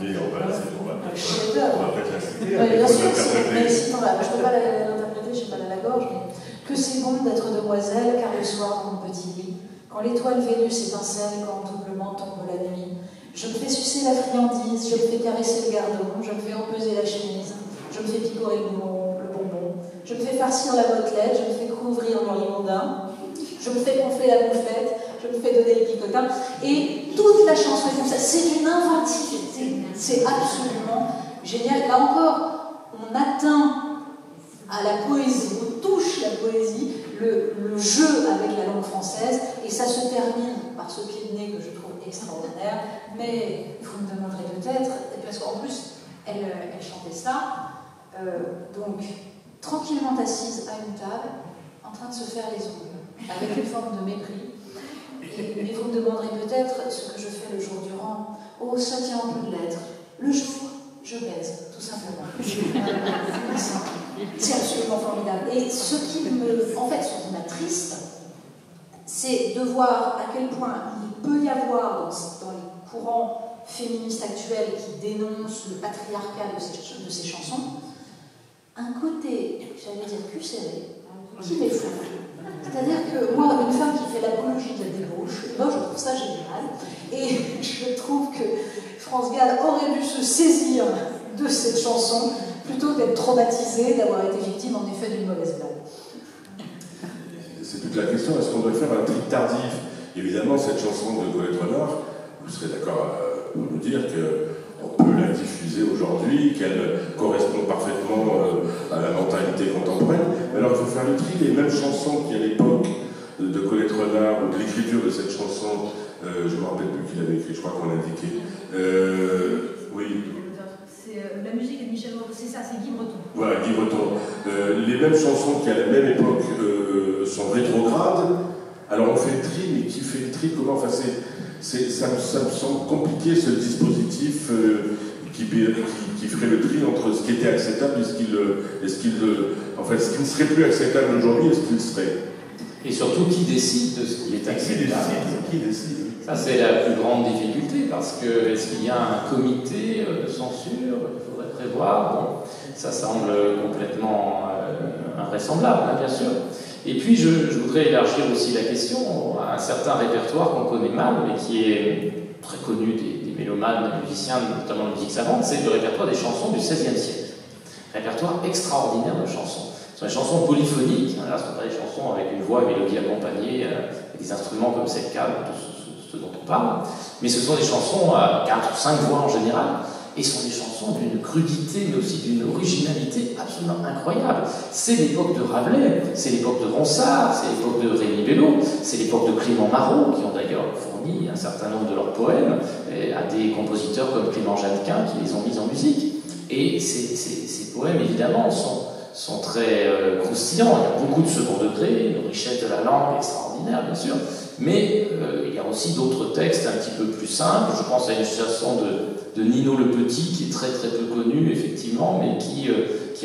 Mais on va pas la citer. Bien sûr, mais si, je ne peux pas l'interpréter, je n'ai pas la gorge, mais que c'est bon d'être demoiselle, car le soir, mon petit lit, quand l'étoile Vénus étincelle, quand doublement tombe la nuit, je me fais sucer la friandise, je me fais caresser le gardon, je me fais empeser la chemise, je me fais picorer le bonbon, je me fais farcir la motelette, je me fais couvrir le ribondin, je me fais gonfler la bouffette, je me fais donner le picotin, et toute la chanson est comme ça. C'est d'une inventivité, c'est absolument génial. Là encore, on atteint à la poésie, on touche la poésie, le jeu avec la langue française, et ça se termine par ce pied de nez que je trouve extraordinaire, mais vous me demanderez peut-être, parce qu'en plus, elle chantait ça, donc tranquillement assise à une table, en train de se faire les ongles, avec une forme de mépris. Mais vous me demanderez peut-être ce que je fais le jour durant. Oh, ça tient un peu de l'être. Le jour, je baise, tout simplement. C'est absolument formidable. Et ce qui m'attriste, c'est de voir à quel point il peut y avoir dans les courants féministes actuels qui dénoncent le patriarcat de ces chansons, un côté, j'allais dire cul serré, qui m'effleure. C'est-à-dire que moi, une femme qui fait l'apologie de la débauche, moi je trouve ça génial, et je trouve que France Gall aurait dû se saisir de cette chanson plutôt d'être traumatisée, d'avoir été victime en effet d'une mauvaise blague. C'est toute la question, est-ce qu'on doit faire un tri tardif? Évidemment, cette chanson de Colette Renard, vous serez d'accord pour nous dire qu'on peut la diffuser aujourd'hui, qu'elle correspond parfaitement à la mentalité contemporaine. Mais alors, il faut faire le tri. Les mêmes chansons qui, à l'époque de Colette Renard ou de l'écriture de cette chanson, je ne me rappelle plus qui l'avait écrit, je crois qu'on l'a indiqué. Oui. La musique est de Michel Breton, c'est ça, c'est Guy Breton. Voilà, Guy Breton. Les mêmes chansons qui à la même époque sont rétrogrades. Alors on fait le tri, mais qui fait le tri? Comment? Enfin, ça me semble compliqué ce dispositif qui ferait le tri entre ce qui était acceptable et ce qui ne serait plus acceptable aujourd'hui et ce qui le serait. Et surtout, qui décide de ce qui est acceptable? Qui décide? Ça, c'est la plus grande difficulté, parce que est-ce qu'il y a un comité de censure qu'il faudrait prévoir? Bon, ça semble complètement invraisemblable, hein, bien sûr. Et puis, je voudrais élargir aussi la question à un certain répertoire qu'on connaît mal, mais qui est très connu des mélomanes, des musiciens, notamment de musique savante, c'est le répertoire des chansons du XVIe siècle. Répertoire extraordinaire de chansons. Ce sont des chansons polyphoniques, hein, là, ce ne sont pas des chansons avec une voix et mélodie accompagnée, avec des instruments comme c'est le cas de ce dont on parle, mais ce sont des chansons à 4 ou 5 voix en général, et ce sont des chansons d'une crudité, mais aussi d'une originalité absolument incroyable. C'est l'époque de Rabelais, c'est l'époque de Ronsard, c'est l'époque de Rémi Bello, c'est l'époque de Clément Marot, qui ont d'ailleurs fourni un certain nombre de leurs poèmes à des compositeurs comme Clément Jeannequin, qui les ont mis en musique. Et ces poèmes, évidemment, sont très croustillants. Il y a beaucoup de second degré, une richesse de la langue extraordinaire, bien sûr, mais il y a aussi d'autres textes un petit peu plus simples. Je pense à une chanson de Nino le Petit, qui est très très peu connue, effectivement, mais qui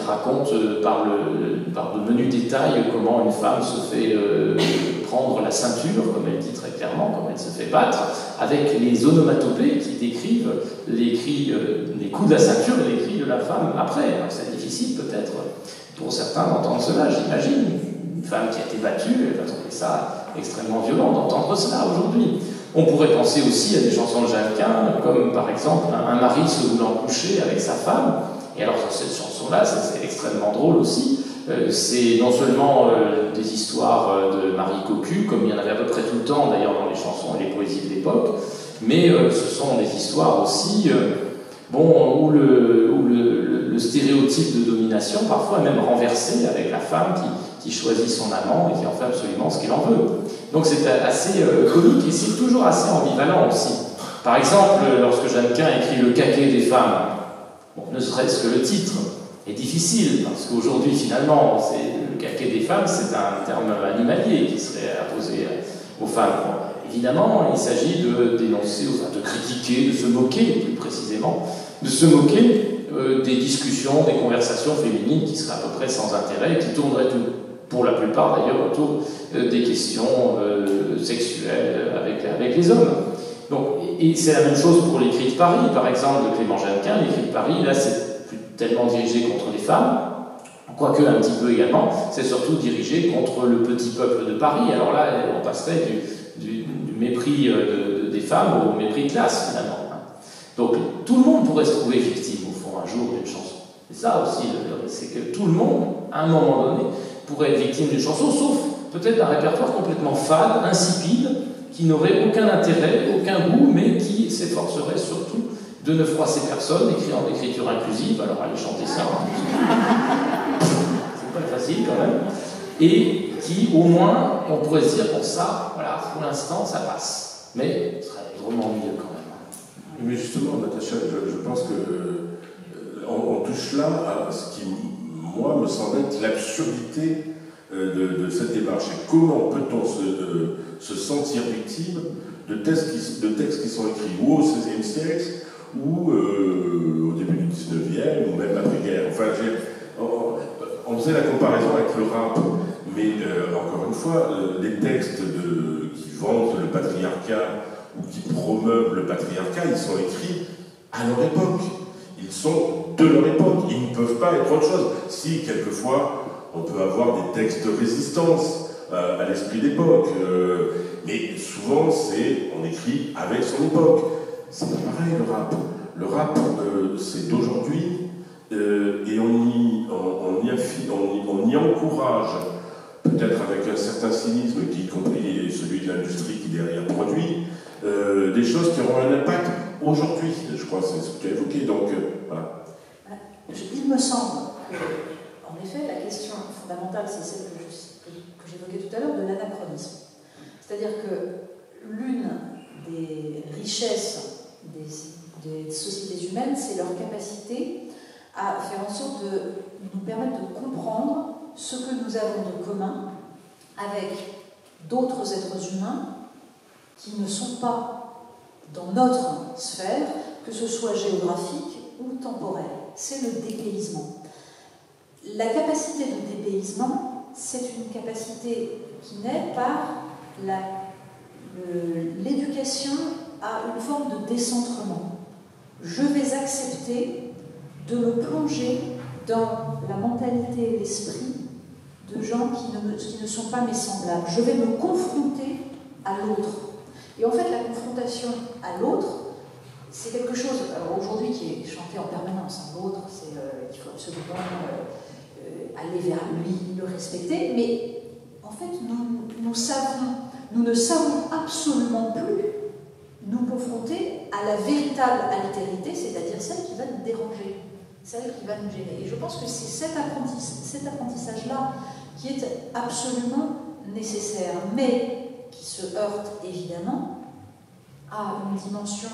raconte par de menus détails comment une femme se fait prendre la ceinture, comme elle dit très clairement, comme elle se fait battre, avec les onomatopées qui décrivent les coups de la ceinture et les cris de la femme après. Alors c'est difficile peut-être pour certains d'entendre cela, j'imagine. Une femme qui a été battue, elle va trouver ça extrêmement violent d'entendre cela aujourd'hui. On pourrait penser aussi à des chansons de Jeannequin, comme par exemple un mari se voulant coucher avec sa femme. Et alors dans cette chanson-là, c'est extrêmement drôle aussi. C'est non seulement des histoires de mari cocu, comme il y en avait à peu près tout le temps d'ailleurs dans les chansons et les poésies de l'époque, mais ce sont des histoires aussi où le stéréotype de domination parfois même renversé, avec la femme qui choisit son amant et qui en fait absolument ce qu'elle en veut. Donc c'est assez comique et c'est toujours assez ambivalent aussi. Par exemple, lorsque Jeannequin écrit Le caquet des femmes, bon, ne serait-ce que le titre est difficile, parce qu'aujourd'hui finalement, le caquet des femmes, c'est un terme animalier qui serait apposé aux femmes. Bon, évidemment, il s'agit de dénoncer, de critiquer, de se moquer plus précisément, de se moquer des discussions, des conversations féminines qui seraient à peu près sans intérêt et qui tourneraient pour la plupart d'ailleurs autour des questions sexuelles avec les hommes. Donc, et c'est la même chose pour les cris de Paris, par exemple, de Clément Jeannequin. Les cris de Paris, là, c'est plus tellement dirigé contre les femmes, quoique un petit peu également, c'est surtout dirigé contre le petit peuple de Paris. Alors là, on passerait du mépris des femmes au mépris de classe, finalement. Donc, tout le monde pourrait se trouver victime, au fond, un jour d'une chanson. C'est ça aussi, c'est que tout le monde, à un moment donné, pourrait être victime d'une chanson, sauf peut-être d'un répertoire complètement fade, insipide, qui n'aurait aucun intérêt, aucun goût, mais qui s'efforcerait surtout de ne froisser personne, écrire en écriture inclusive, alors allez chanter ça, c'est pas facile quand même, et qui, au moins, on pourrait se dire, bon ça, voilà, pour l'instant, ça passe, mais ce serait drôlement mieux quand même. Mais justement, Natacha, je pense qu'on touche là à ce qui, moi, me semble être l'absurdité de cette démarche. Et comment peut-on se sentir victime de textes qui sont écrits ou au XVIe siècle, ou au début du XIXe, ou même après-guerre. Enfin, on faisait la comparaison avec le rap, mais encore une fois, les textes qui vantent le patriarcat ou qui promeuvent le patriarcat, ils sont écrits à leur époque. Ils sont de leur époque. Ils ne peuvent pas être autre chose. Si, quelquefois, on peut avoir des textes de résistance à l'esprit d'époque, mais souvent, on écrit avec son époque. C'est pas pareil, le rap. Le rap, c'est d'aujourd'hui, et on y encourage, peut-être avec un certain cynisme, y compris celui de l'industrie qui derrière produit, des choses qui auront un impact aujourd'hui. Je crois que c'est ce que tu as évoqué. Donc, voilà. Il me semble que, en effet, la question fondamentale, c'est celle que j'évoquais tout à l'heure, de l'anachronisme. C'est-à-dire que l'une des richesses des sociétés humaines, c'est leur capacité à faire en sorte de nous permettre de comprendre ce que nous avons de commun avec d'autres êtres humains qui ne sont pas dans notre sphère, que ce soit géographique ou temporelle. C'est le dépaysement. La capacité de dépaysement, c'est une capacité qui naît par l'éducation à une forme de décentrement. Je vais accepter de me plonger dans la mentalité et l'esprit de gens qui ne sont pas mes semblables. Je vais me confronter à l'autre. Et en fait, la confrontation à l'autre, c'est quelque chose, aujourd'hui, qui est chanté en permanence. L'autre, c'est qu'il faut absolument aller vers lui, le respecter. Mais en fait, nous ne savons absolument plus nous confronter à la véritable altérité, c'est-à-dire celle qui va nous déranger, celle qui va nous gêner. Et je pense que c'est cet apprentissage-là qui est absolument nécessaire, mais qui se heurte évidemment à une dimension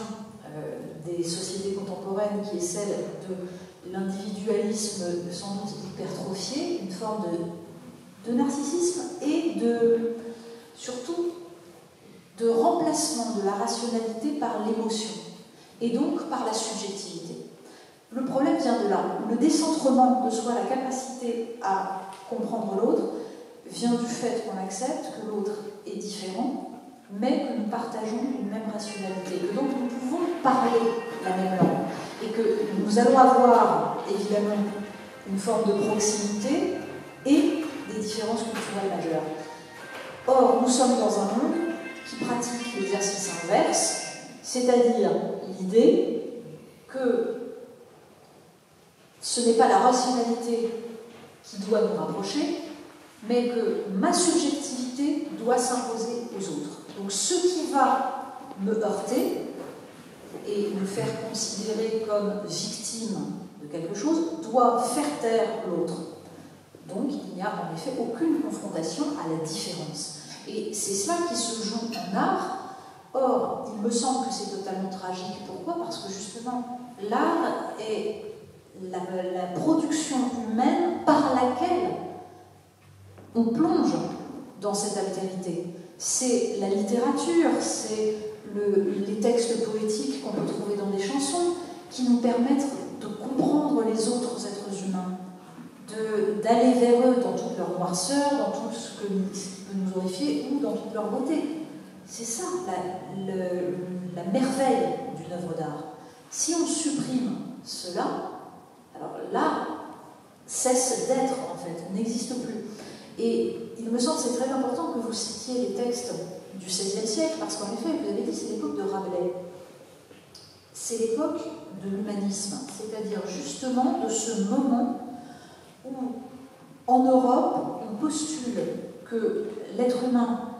des sociétés contemporaines qui est celle de l'individualisme sans doute hypertrophié, une forme de narcissisme et surtout de remplacement de la rationalité par l'émotion et donc par la subjectivité. Le problème vient de là. Le décentrement de soi, la capacité à comprendre l'autre, vient du fait qu'on accepte que l'autre est différent, mais que nous partageons une même rationalité, que donc nous pouvons parler la même langue, et que nous allons avoir évidemment une forme de proximité et des différences culturelles majeures. Or, nous sommes dans un monde qui pratique l'exercice inverse, c'est-à-dire l'idée que ce n'est pas la rationalité qui doit nous rapprocher, mais que ma subjectivité doit s'imposer aux autres. Donc ce qui va me heurter et me faire considérer comme victime de quelque chose doit faire taire l'autre. Donc il n'y a en effet aucune confrontation à la différence. Et c'est cela qui se joue en art. Or, il me semble que c'est totalement tragique. Pourquoi ? Parce que justement, l'art est la production humaine par laquelle on plonge dans cette altérité. C'est la littérature, c'est les textes poétiques qu'on peut trouver dans des chansons qui nous permettent de comprendre les autres êtres humains, d'aller vers eux dans toute leur noirceur, dans tout ce qui peut nous horrifier ou dans toute leur beauté. C'est ça la merveille d'une œuvre d'art. Si on supprime cela, alors l'art cesse d'être, en fait, n'existe plus. Et il me semble que c'est très important que vous citiez les textes du XVIe siècle, parce qu'en effet, vous avez dit, c'est l'époque de Rabelais. C'est l'époque de l'humanisme, c'est-à-dire justement de ce moment où, en Europe, on postule que l'être humain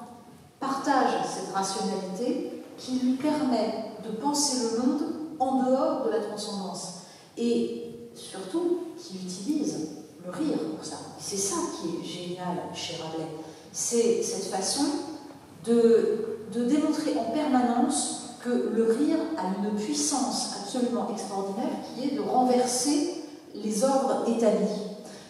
partage cette rationalité qui lui permet de penser le monde en dehors de la transcendance. Et surtout, qui utilise le rire pour ça. C'est ça qui est génial chez Rabelais. C'est cette façon de démontrer en permanence que le rire a une puissance absolument extraordinaire qui est de renverser les ordres établis.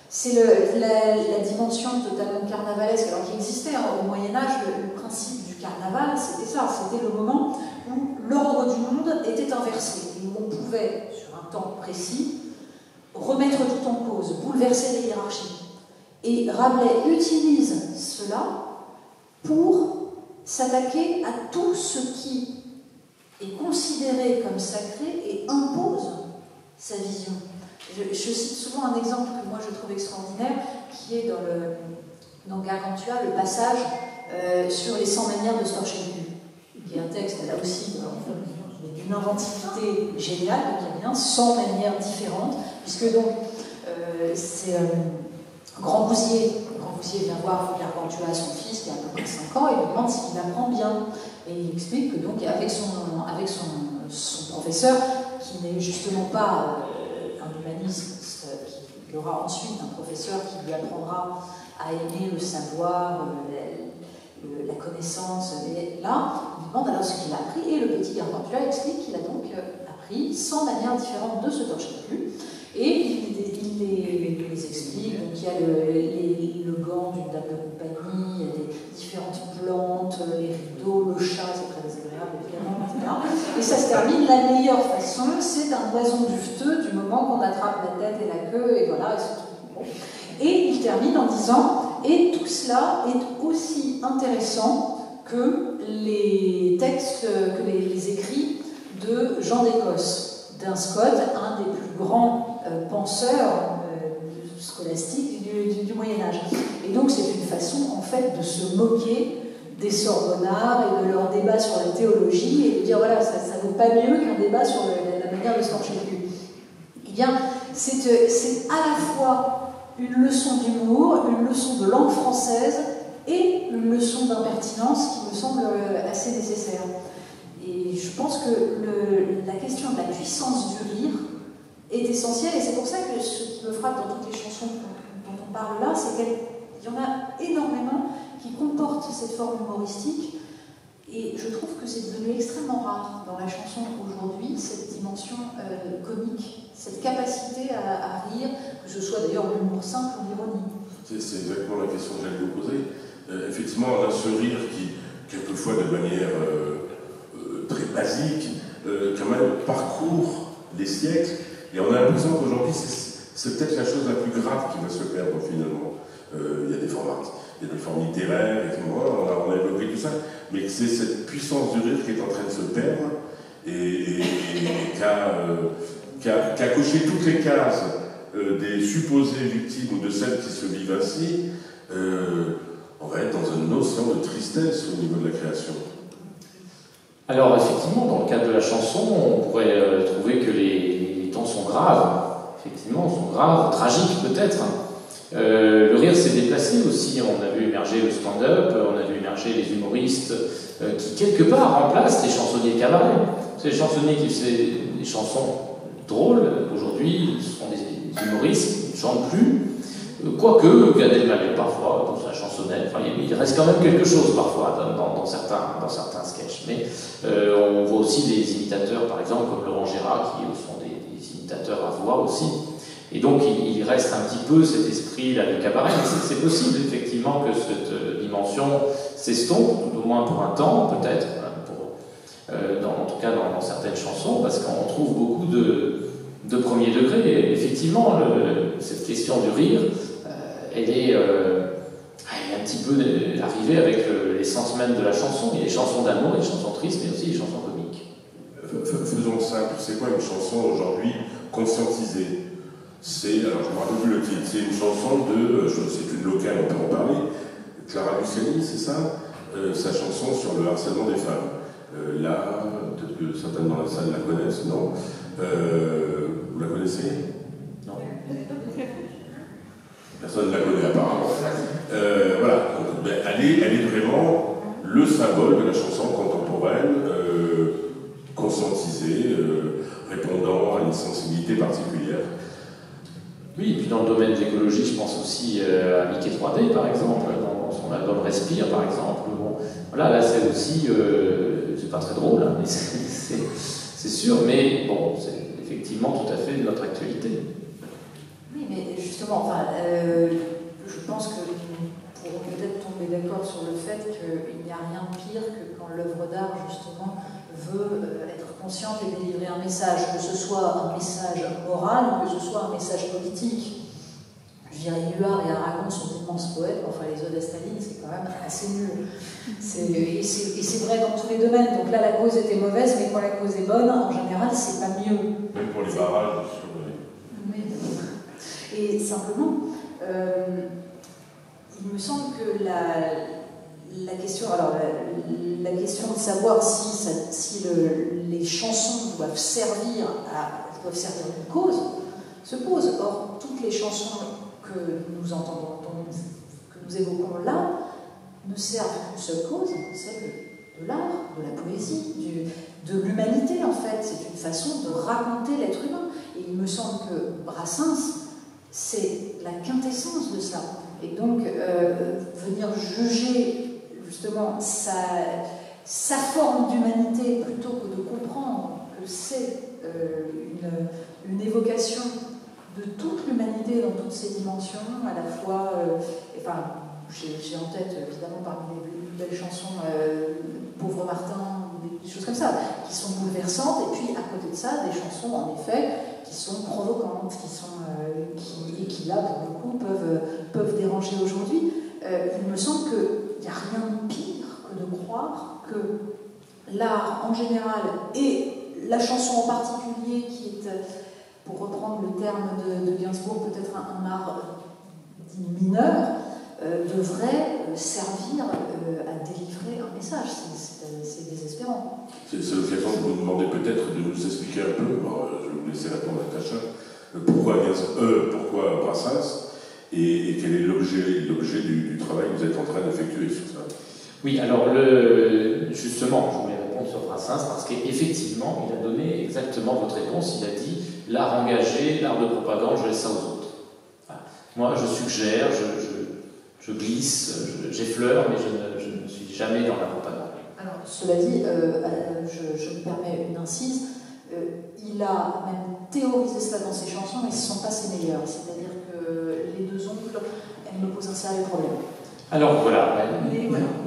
C'est la dimension totalement carnavalesque, alors qui existait au Moyen-Âge, le principe du carnaval, c'était ça, c'était le moment où l'ordre du monde était inversé, et où on pouvait, sur un temps précis, remettre tout en cause, bouleverser les hiérarchies. Et Rabelais utilise cela pour s'attaquer à tout ce qui est considéré comme sacré et impose sa vision. Je cite souvent un exemple que moi je trouve extraordinaire, qui est dans Gargantua, le passage sur les 100 manières de se torcher le cul, qui est un texte là aussi d'une inventivité géniale, donc il y a bien 100 manières différentes, puisque donc c'est Grandbousier vient voir Gargantua, son fils, qui a à peu près 5 ans, et lui demande s'il apprend bien. Et il explique que donc avec son professeur, qui n'est justement pas un humaniste, qui aura ensuite un professeur qui lui apprendra à aimer le savoir, la connaissance. Et là, il demande alors ce qu'il a appris, et le petit Gargantua explique qu'il a donc appris 100 manières différentes de se torcher le cul, et il les explique. Donc il y a le gant d'une dame de compagnie, il y a des différentes plantes, les rideaux, le chat, c'est très désagréable évidemment, etc. Et ça se termine, la meilleure façon, c'est un oison duveteux du moment qu'on attrape la tête et la queue, et voilà, et c'est tout. Bon. Et il termine en disant, et tout cela est aussi intéressant que les textes, que les écrits de Jean d'Écosse, d'un Scott, un des plus grands penseurs scolastiques du Moyen-Âge. Et donc c'est une façon en fait de se moquer des Sorbonnards et de leur débat sur la théologie et de dire voilà, ça vaut pas mieux qu'un débat sur la manière de se torcher le cul. Eh bien, c'est à la fois une leçon d'humour, une leçon de langue française et une leçon d'impertinence qui me semble assez nécessaire. Et je pense que la question de la puissance du rire est essentielle, et c'est pour ça que ce qui me frappe dans toutes les chansons dont on parle là, c'est qu'il y en a énormément qui comportent cette forme humoristique, et je trouve que c'est devenu extrêmement rare dans la chanson aujourd'hui, cette dimension comique, cette capacité à rire, que ce soit d'ailleurs l'humour simple ou l'ironie. C'est exactement la question que j'allais vous poser. Effectivement, on a ce rire qui, quelquefois de manière très basique, quand même parcourt les siècles, et on a l'impression qu'aujourd'hui, c'est peut-être la chose la plus grave qui va se perdre finalement. Il y a des formes littéraires, etc. On a évoqué tout ça, mais c'est cette puissance du rire qui est en train de se perdre et qui a coché toutes les cases des supposées victimes ou de celles qui se vivent ainsi. On va être dans un océan de tristesse au niveau de la création. Alors effectivement, dans le cadre de la chanson, on pourrait trouver que les temps sont graves, effectivement, sont graves, tragiques peut-être. Le rire s'est déplacé aussi, on a vu émerger le stand-up, on a vu émerger les humoristes qui quelque part remplacent les chansonniers cabaret. C'est les chansonniers qui faisaient des chansons drôles, aujourd'hui ce sont des humoristes qui ne chantent plus. Quoique, Gad Elmaleh parfois, dans sa chansonnette, enfin, il reste quand même quelque chose parfois dans certains sketchs. Mais on voit aussi des imitateurs, par exemple, comme Laurent Gérard, qui sont des imitateurs à voix aussi. Et donc, il reste un petit peu cet esprit-là de cabaret. Mais c'est possible, effectivement, que cette dimension s'estompe, tout au moins pour un temps, peut-être, en tout cas dans certaines chansons, parce qu'on trouve beaucoup de premier degré. Et effectivement, cette question du rire, elle est un petit peu arrivée avec l'essence même de la chanson. Il y a des chansons d'amour, des chansons tristes, mais aussi des chansons comiques. Faisons simple, c'est quoi une chanson aujourd'hui conscientisée? Alors je ne me rappelle plus le titre, c'est une chanson c'est une locale, on peut en parler, Clara Luciani, c'est ça? Sa chanson sur le harcèlement des femmes. Là, peut-être que certains dans la salle la connaissent, non? Vous la connaissez? Non. Personne ne la connaît apparemment. Voilà, donc, elle est vraiment le symbole de la chanson contemporaine, conscientisée, répondant à une sensibilité particulière. Oui, et puis dans le domaine de l'écologie, je pense aussi à Mickey 3D, par exemple, dans son album Respire, par exemple. Bon, voilà, là, c'est aussi, c'est pas très drôle, hein, mais c'est sûr, mais bon, c'est effectivement tout à fait de notre actualité. Oui, mais justement, je pense que nous pourrons peut-être tomber d'accord sur le fait qu'il n'y a rien de pire que quand l'œuvre d'art, justement, veut être consciente et délivrer un message, que ce soit un message moral ou que ce soit un message politique. Je dirais, Éluard et Aragon sont d'immenses poètes, enfin les odes à Staline, c'est quand même assez nul. Et c'est vrai dans tous les domaines. Donc là, la cause était mauvaise, mais quand la cause est bonne, en général, c'est pas mieux. Même pour les barrages, sur oui. Et simplement, il me semble que la question de savoir si les chansons doivent servir une cause se pose. Or, toutes les chansons que nous entendons, que nous évoquons là, ne servent qu'une seule cause, celle de l'art, de la poésie, de l'humanité en fait. C'est une façon de raconter l'être humain. Et il me semble que Brassens, c'est la quintessence de cela. Et donc, venir juger justement sa forme d'humanité, plutôt que de comprendre que c'est une évocation de toute l'humanité dans toutes ses dimensions, à la fois, j'ai en tête évidemment parmi les plus belles chansons Pauvre Martin, des choses comme ça, qui sont bouleversantes, et puis à côté de ça, des chansons en effet qui sont provocantes, qui là pour le coup peuvent déranger aujourd'hui. Il me semble qu'il n'y a rien de pire que de croire que l'art en général et la chanson en particulier, qui est, pour reprendre le terme de Gainsbourg, peut-être un art dit mineur, devrait servir à délivrer un message. C'est désespérant. C'est l'occasion de vous demander peut-être de nous expliquer un peu, je vais vous laisser répondre à Natacha, pourquoi Brassens et quel est l'objet du travail que vous êtes en train d'effectuer sur ça. Oui, alors justement, je voulais répondre sur Brassens parce qu'effectivement, il a donné exactement votre réponse. Il a dit l'art engagé, l'art de propagande, je laisse ça aux autres. Voilà. Moi, je suggère, je glisse, j'effleure, mais je ne suis jamais dans la propagande. Alors, cela dit, je me permets une incise, il a même théorisé cela dans ses chansons, mais ce ne sont pas ses meilleures. C'est-à-dire que les deux oncles, elles me posent un sérieux problème. Alors voilà,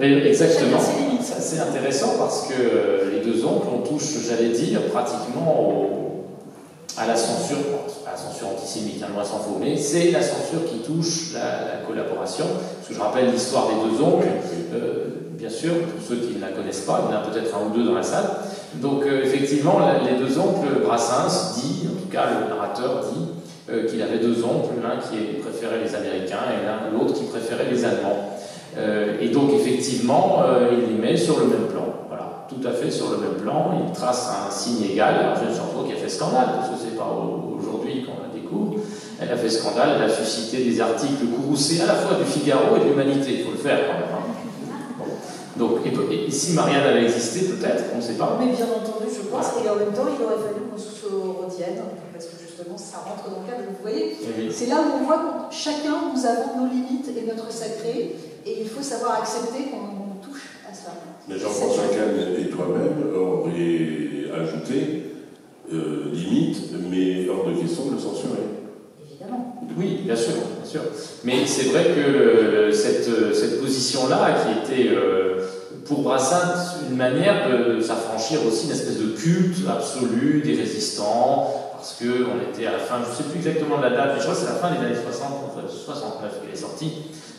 exactement. C'est intéressant parce que les deux oncles, on touche, j'allais dire, pratiquement à la censure antisémite, loin s'en faut, mais c'est la censure qui touche la collaboration. Parce que je rappelle l'histoire des deux oncles, bien sûr, pour ceux qui ne la connaissent pas, il y en a peut-être un ou deux dans la salle. Donc effectivement, les deux oncles, Brassens dit, en tout cas le narrateur dit, qu'il avait deux oncles, l'un qui préférait les Américains et l'autre qui préférait les Allemands. Et donc effectivement, il les met sur le même plan. Voilà, tout à fait sur le même plan. Il trace un signe égal. Alors j'ai une chanson qui a fait scandale, parce que c'est pas aujourd'hui qu'on la découvre. Elle a fait scandale, elle a suscité des articles courroucés à la fois du Figaro et de l'Humanité. Il faut le faire quand même. Hein. Donc, et si Marianne avait existé, peut-être, on ne sait pas. Mais bien entendu, je pense, et en même temps, il aurait fallu qu'on se retienne, parce que justement, ça rentre dans le cadre. Vous voyez, c'est là où on voit que chacun, nous avons nos limites et notre sacré, et il faut savoir accepter qu'on touche à ça. Mais Jean-François Kahn et toi-même auriez ajouté limite, mais hors de question de le censurer. Évidemment. Oui, bien sûr, bien sûr. Mais c'est vrai que cette position-là, qui était pour Brassens une manière de s'affranchir aussi d'une espèce de culte absolu des résistants, parce qu'on était à la fin, je ne sais plus exactement de la date, mais je crois que c'est la fin des années 60, enfin 69 qu'elle est sortie.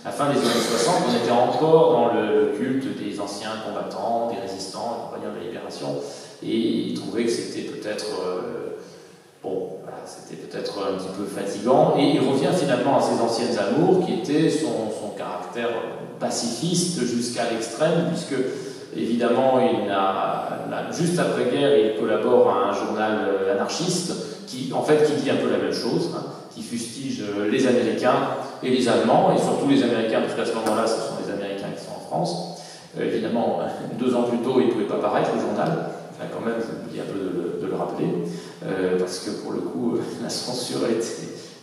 À la fin des années 60, on était encore dans le culte des anciens combattants, des résistants, des compagnons de la libération, et ils trouvaient que c'était peut-être c'était peut-être un petit peu fatigant, et il revient finalement à ses anciennes amours, qui étaient son caractère pacifiste jusqu'à l'extrême, puisque évidemment, juste après-guerre, il collabore à un journal anarchiste, qui dit un peu la même chose, hein, qui fustige les Américains et les Allemands, et surtout les Américains, parce qu'à ce moment-là, ce sont les Américains qui sont en France. Évidemment, 2 ans plus tôt, il ne pouvait pas paraître, le journal. Enfin, quand même, je me dis un peu de le rappeler, parce que pour le coup, la censure,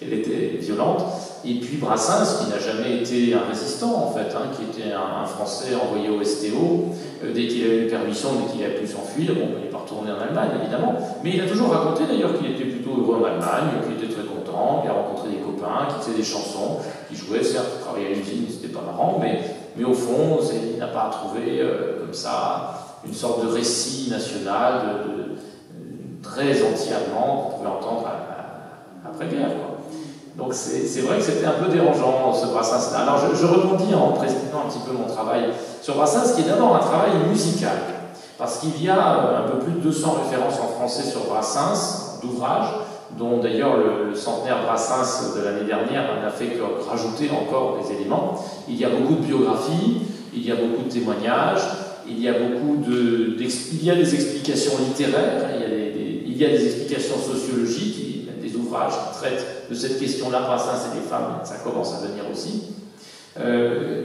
elle était violente. Et puis Brassens, qui n'a jamais été un résistant, en fait, hein, qui était un Français envoyé au STO, dès qu'il avait eu permission, dès qu'il a pu s'enfuir, il n'est pas retourné en Allemagne, évidemment, mais il a toujours raconté d'ailleurs qu'il était plutôt heureux en Allemagne, qu'il était très content, qu'il a rencontré des copains, qu'il faisait des chansons, qu'il jouait, certes, travailler à l'usine, c'était pas marrant, mais au fond, il n'a pas trouvé comme ça une sorte de récit national très anti-allemand qu'on pouvait entendre après-guerre. Donc c'est vrai que c'était un peu dérangeant, ce Brassens-là. Alors je rebondis en présentant un petit peu mon travail sur Brassens, qui est d'abord un travail musical, parce qu'il y a un peu plus de 200 références en français sur Brassens, d'ouvrages, dont d'ailleurs le centenaire Brassens de l'année dernière n'a fait que rajouter encore des éléments. Il y a beaucoup de biographies, il y a beaucoup de témoignages, il y a des explications littéraires, il y a des explications sociologiques, il y a des ouvrages qui traitent de cette question-là, Brassens et des femmes, ça commence à venir aussi.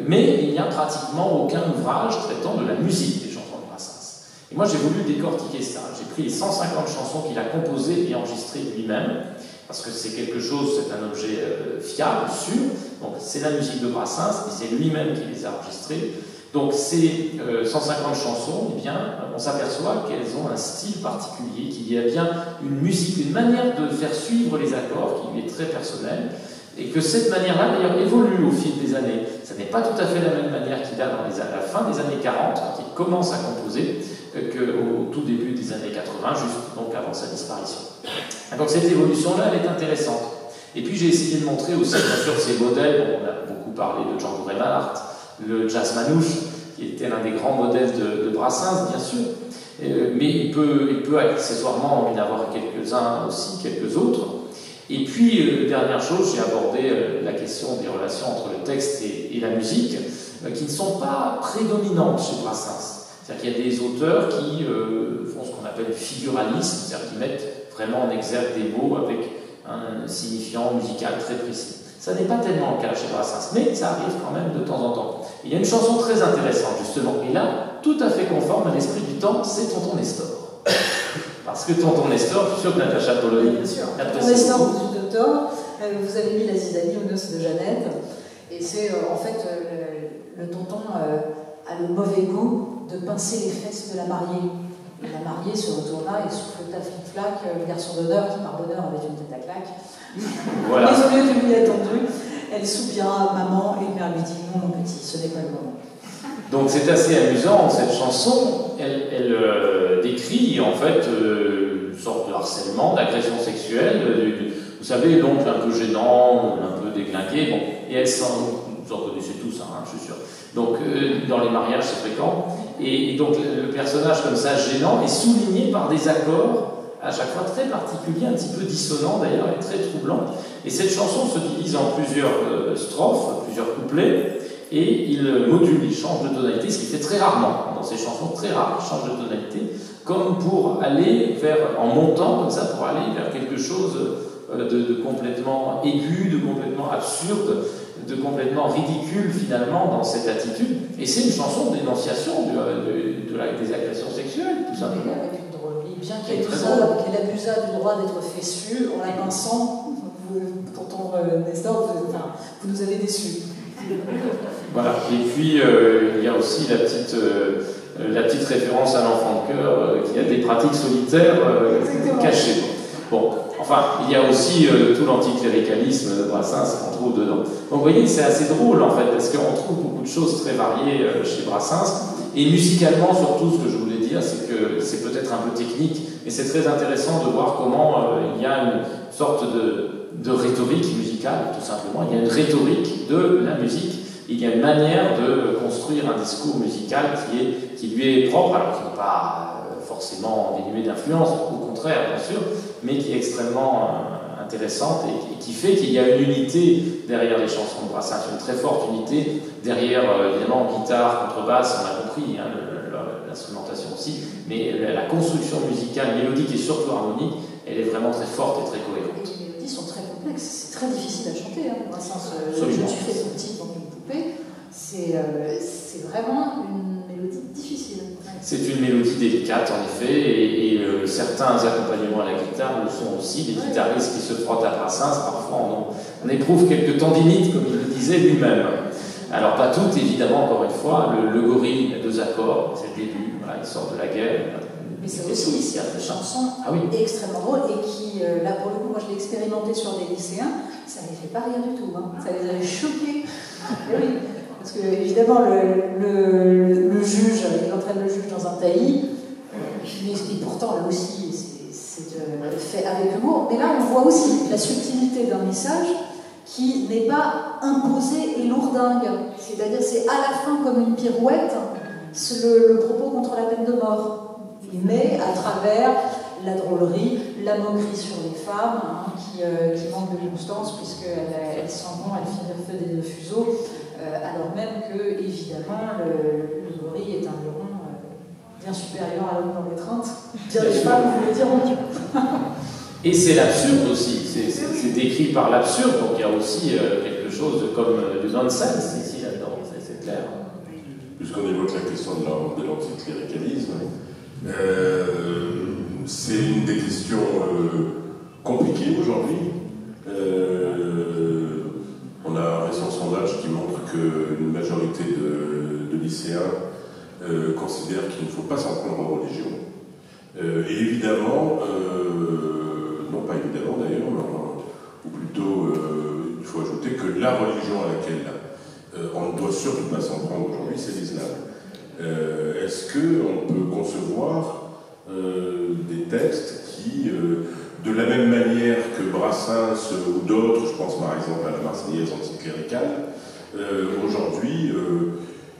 Mais il n'y a pratiquement aucun ouvrage traitant de la musique des chansons de Brassens. Et moi j'ai voulu décortiquer ça. J'ai pris les 150 chansons qu'il a composées et enregistrées lui-même, parce que c'est quelque chose, c'est un objet fiable, sûr. Donc c'est la musique de Brassens, et c'est lui-même qui les a enregistrées. Donc ces 150 chansons, eh bien, on s'aperçoit qu'elles ont un style particulier, qu'il y a bien une musique, une manière de faire suivre les accords qui lui est très personnelle, et que cette manière-là, d'ailleurs, évolue au fil des années. Ça n'est pas tout à fait la même manière qu'il a à la fin des années 40, quand il commence à composer, qu'au tout début des années 80, juste donc avant sa disparition. Donc cette évolution-là, elle est intéressante. Et puis j'ai essayé de montrer aussi, bien sûr, ces modèles. On a beaucoup parlé de Django Reinhardt, le jazz manouche, qui était l'un des grands modèles de Brassens, bien sûr. Mais il peut accessoirement en y avoir quelques-uns aussi, quelques autres. Et puis, dernière chose, j'ai abordé la question des relations entre le texte et la musique, qui ne sont pas prédominantes chez Brassens. C'est-à-dire qu'il y a des auteurs qui font ce qu'on appelle le figuralisme, c'est-à-dire qui mettent vraiment en exergue des mots avec un signifiant musical très précis. Ça n'est pas tellement le cas chez Brassens, mais ça arrive quand même de temps en temps. Il y a une chanson très intéressante, justement, et là, tout à fait conforme à l'esprit du temps, c'est Tonton Nestor. Parce que Tonton Nestor, je suis sûr que Natacha Polony... Bien sûr. Tonton Nestor, vous avez mis la zizanie aux noces de Jeannette, et c'est en fait le tonton a le mauvais goût de pincer les fesses de la mariée. Et la mariée se retourna et souffleta flic-flac, le garçon d'honneur qui par bonheur avait une tête à claque. Voilà. Mais au lieu de lui attendre, elle soupira maman et le père lui dit non mon petit, ce n'est pas le moment. Donc c'est assez amusant, cette chanson, elle décrit en fait une sorte de harcèlement, d'agression sexuelle, vous savez, l'oncle un peu gênant, un peu déglingué, bon, et elle sent, vous en connaissez tous, hein, je suis sûr. Donc dans les mariages c'est fréquent, et donc le personnage comme ça gênant est souligné par des accords à chaque fois très particuliers, un petit peu dissonants d'ailleurs et très troublants. Et cette chanson se divise en plusieurs strophes, plusieurs couplets, et il module, il change de tonalité, ce qu'il fait très rarement. Dans ces chansons très rares, il change de tonalité, comme pour aller vers, en montant comme ça, pour aller vers quelque chose de complètement aigu, de complètement absurde, de complètement ridicule finalement dans cette attitude. Et c'est une chanson de dénonciation des agressions sexuelles, tout simplement. Avec une drôlerie, bien qu'elle abusa du droit d'être fessu, en la pinçant, tonton Nestor, vous nous avez déçus. Voilà, et puis il y a aussi la petite référence à l'enfant de cœur qui a des pratiques solitaires cachées. Bon, enfin, il y a aussi tout l'anticléricalisme de Brassens qu'on trouve dedans. Donc vous voyez, c'est assez drôle en fait, parce qu'on trouve beaucoup de choses très variées chez Brassens, et musicalement surtout, ce que je voulais dire, c'est que c'est peut-être un peu technique, mais c'est très intéressant de voir comment il y a une sorte de rhétorique musicale, tout simplement. Il y a une rhétorique de la musique. Il y a une manière de construire un discours musical qui lui est propre, alors qui n'est pas forcément dénué d'influence, au contraire, bien sûr, mais qui est extrêmement intéressante et qui fait qu'il y a une unité derrière les chansons de Brassens, une très forte unité derrière, évidemment, guitare, contrebasse, on a compris, hein, l'instrumentation aussi, mais la construction musicale, mélodique et surtout harmonique, elle est vraiment très forte et très cohérente. Et les mélodies sont très complexes, c'est très difficile à chanter. Hein. Brassens, je suis fait petit dans une poupée, c'est vraiment une mélodie difficile. C'est une mélodie délicate en effet, et certains accompagnements à la guitare le sont aussi, des guitaristes qui se frottent à Brassens, parfois on éprouve quelques tendinites, comme il le disait lui-même. Alors pas toutes, évidemment, encore une fois, le gorille a 2 accords, c'est le début, voilà, il sort de la guerre. Mais c'est aussi des chansons extrêmement drôles et qui, là pour le coup, moi je l'ai expérimenté sur des lycéens, ça les fait pas rire du tout, hein. Ça les avait choqués. Oui, parce que évidemment le juge, il entraîne le juge dans un taillis, mais pourtant là aussi c'est fait avec humour. Mais là on voit aussi la subtilité d'un message qui n'est pas imposé et lourdingue. C'est-à-dire c'est à la fin comme une pirouette le propos contre la peine de mort. Mais à travers la drôlerie, la moquerie sur les femmes qui manquent de constance puisqu'elles s'en vont, elles finissent le feu des fuseaux, alors même que, évidemment, le gorille est un luron bien supérieur à l'homme dans l'étreinte. Bien les femmes vous le diront. Et c'est l'absurde aussi, c'est décrit par l'absurde, donc il y a aussi quelque chose comme du nonsense ici là-dedans, c'est clair. Puisqu'on évoque la question de l'anticléricalisme, c'est une des questions compliquées aujourd'hui. On a un récent sondage qui montre qu'une majorité de lycéens considèrent qu'il ne faut pas s'en prendre aux religions. Et évidemment, non pas évidemment d'ailleurs, ou plutôt il faut ajouter que la religion à laquelle on ne doit surtout pas s'en prendre aujourd'hui, c'est l'islam. Est-ce qu'on peut concevoir des textes qui, de la même manière que Brassens ou d'autres, je pense par exemple à la Marseillaise anticléricale, aujourd'hui,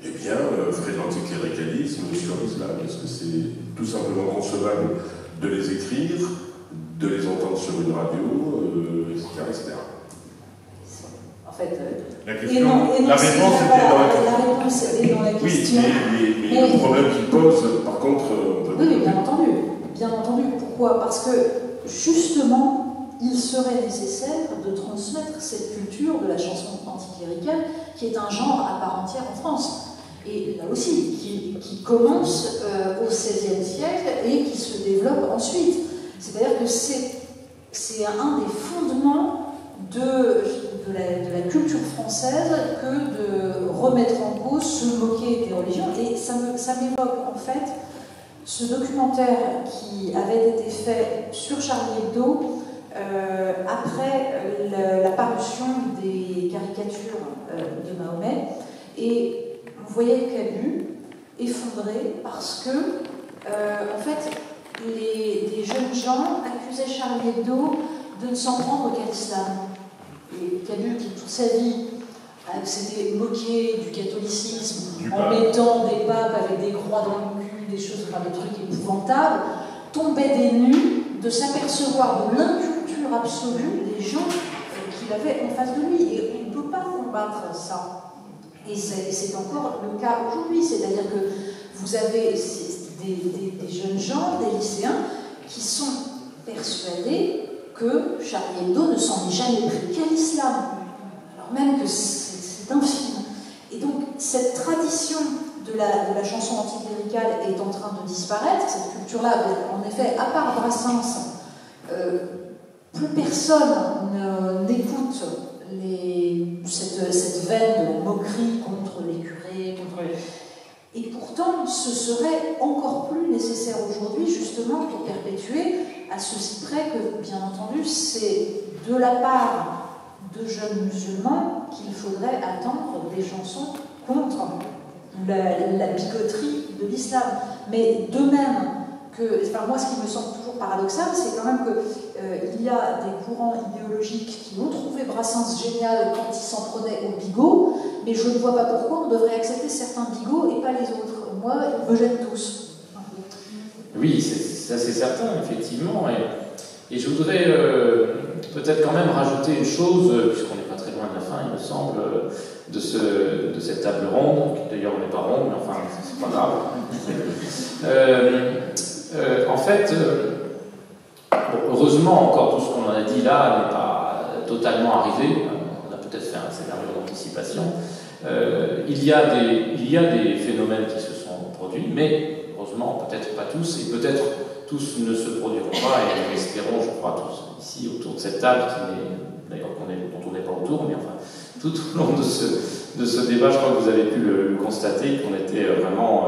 eh bien, ferait de l'anticléricalisme sur l'islam? Est-ce que c'est tout simplement concevable de les écrire, de les entendre sur une radio, etc., etc. En fait, la réponse était dans la réponse est dans la question. Oui, mais le problème qu'il pose, par contre, on peut... Oui, bien entendu. Bien entendu. Pourquoi? Parce que, justement, il serait nécessaire de transmettre cette culture de la chanson anticléricale, qui est un genre à part entière en France. Et là aussi, qui commence au XVIe siècle et qui se développe ensuite. C'est-à-dire que c'est un des fondements de la culture française que de remettre en cause, se moquer des religions. Et ça m'évoque en fait ce documentaire qui avait été fait sur Charlie Hebdo après la parution des caricatures de Mahomet. Et on voyait Cabu effondré parce que, en fait, les jeunes gens accusaient Charlie Hebdo de ne s'en prendre qu'à l'islam. Et Cabu, qui toute sa vie s'était moqué du catholicisme en mettant des papes avec des croix dans le cul, des choses, enfin des trucs épouvantables, tombait des nues de s'apercevoir de l'inculture absolue des gens qu'il avait en face de lui. Et on ne peut pas combattre ça. Et c'est encore le cas aujourd'hui. C'est-à-dire que vous avez des jeunes gens, des lycéens, qui sont persuadés que Charlie Hebdo ne s'en est jamais pris qu'à l'islam, alors même que c'est infime. Et donc, cette tradition de la chanson anticléricale est en train de disparaître. Cette culture-là, en effet, à part Brassens, plus personne n'écoute cette veine de moquerie contre les curés, Et pourtant, ce serait encore plus nécessaire aujourd'hui, justement, pour perpétuer, à ceci près que, bien entendu, c'est de la part de jeunes musulmans qu'il faudrait attendre des chansons contre la bigoterie de l'islam. Mais de même que, enfin, moi, ce qui me semble toujours paradoxal, c'est quand même qu'il y a des courants idéologiques qui ont trouvé Brassens génial quand il s'en prenait aux bigots, mais je ne vois pas pourquoi on devrait accepter certains bigots et pas les autres. Moi, ils me gênent tous. Oui, ça c'est certain, effectivement. Et je voudrais peut-être quand même rajouter une chose, puisqu'on n'est pas très loin de la fin, il me semble, de cette table ronde, qui d'ailleurs n'est pas ronde, mais enfin, c'est pas grave. En fait, heureusement, encore tout ce qu'on en a dit là n'est pas totalement arrivé. On a peut-être fait un scénario d'anticipation. Il y a des phénomènes qui se sont produits, mais heureusement, peut-être pas tous, et peut-être tous ne se produiront pas, et nous espérons, je crois, tous ici autour de cette table, d'ailleurs dont on n'est pas autour, mais enfin, tout au long de ce débat, je crois que vous avez pu le constater, qu'on était vraiment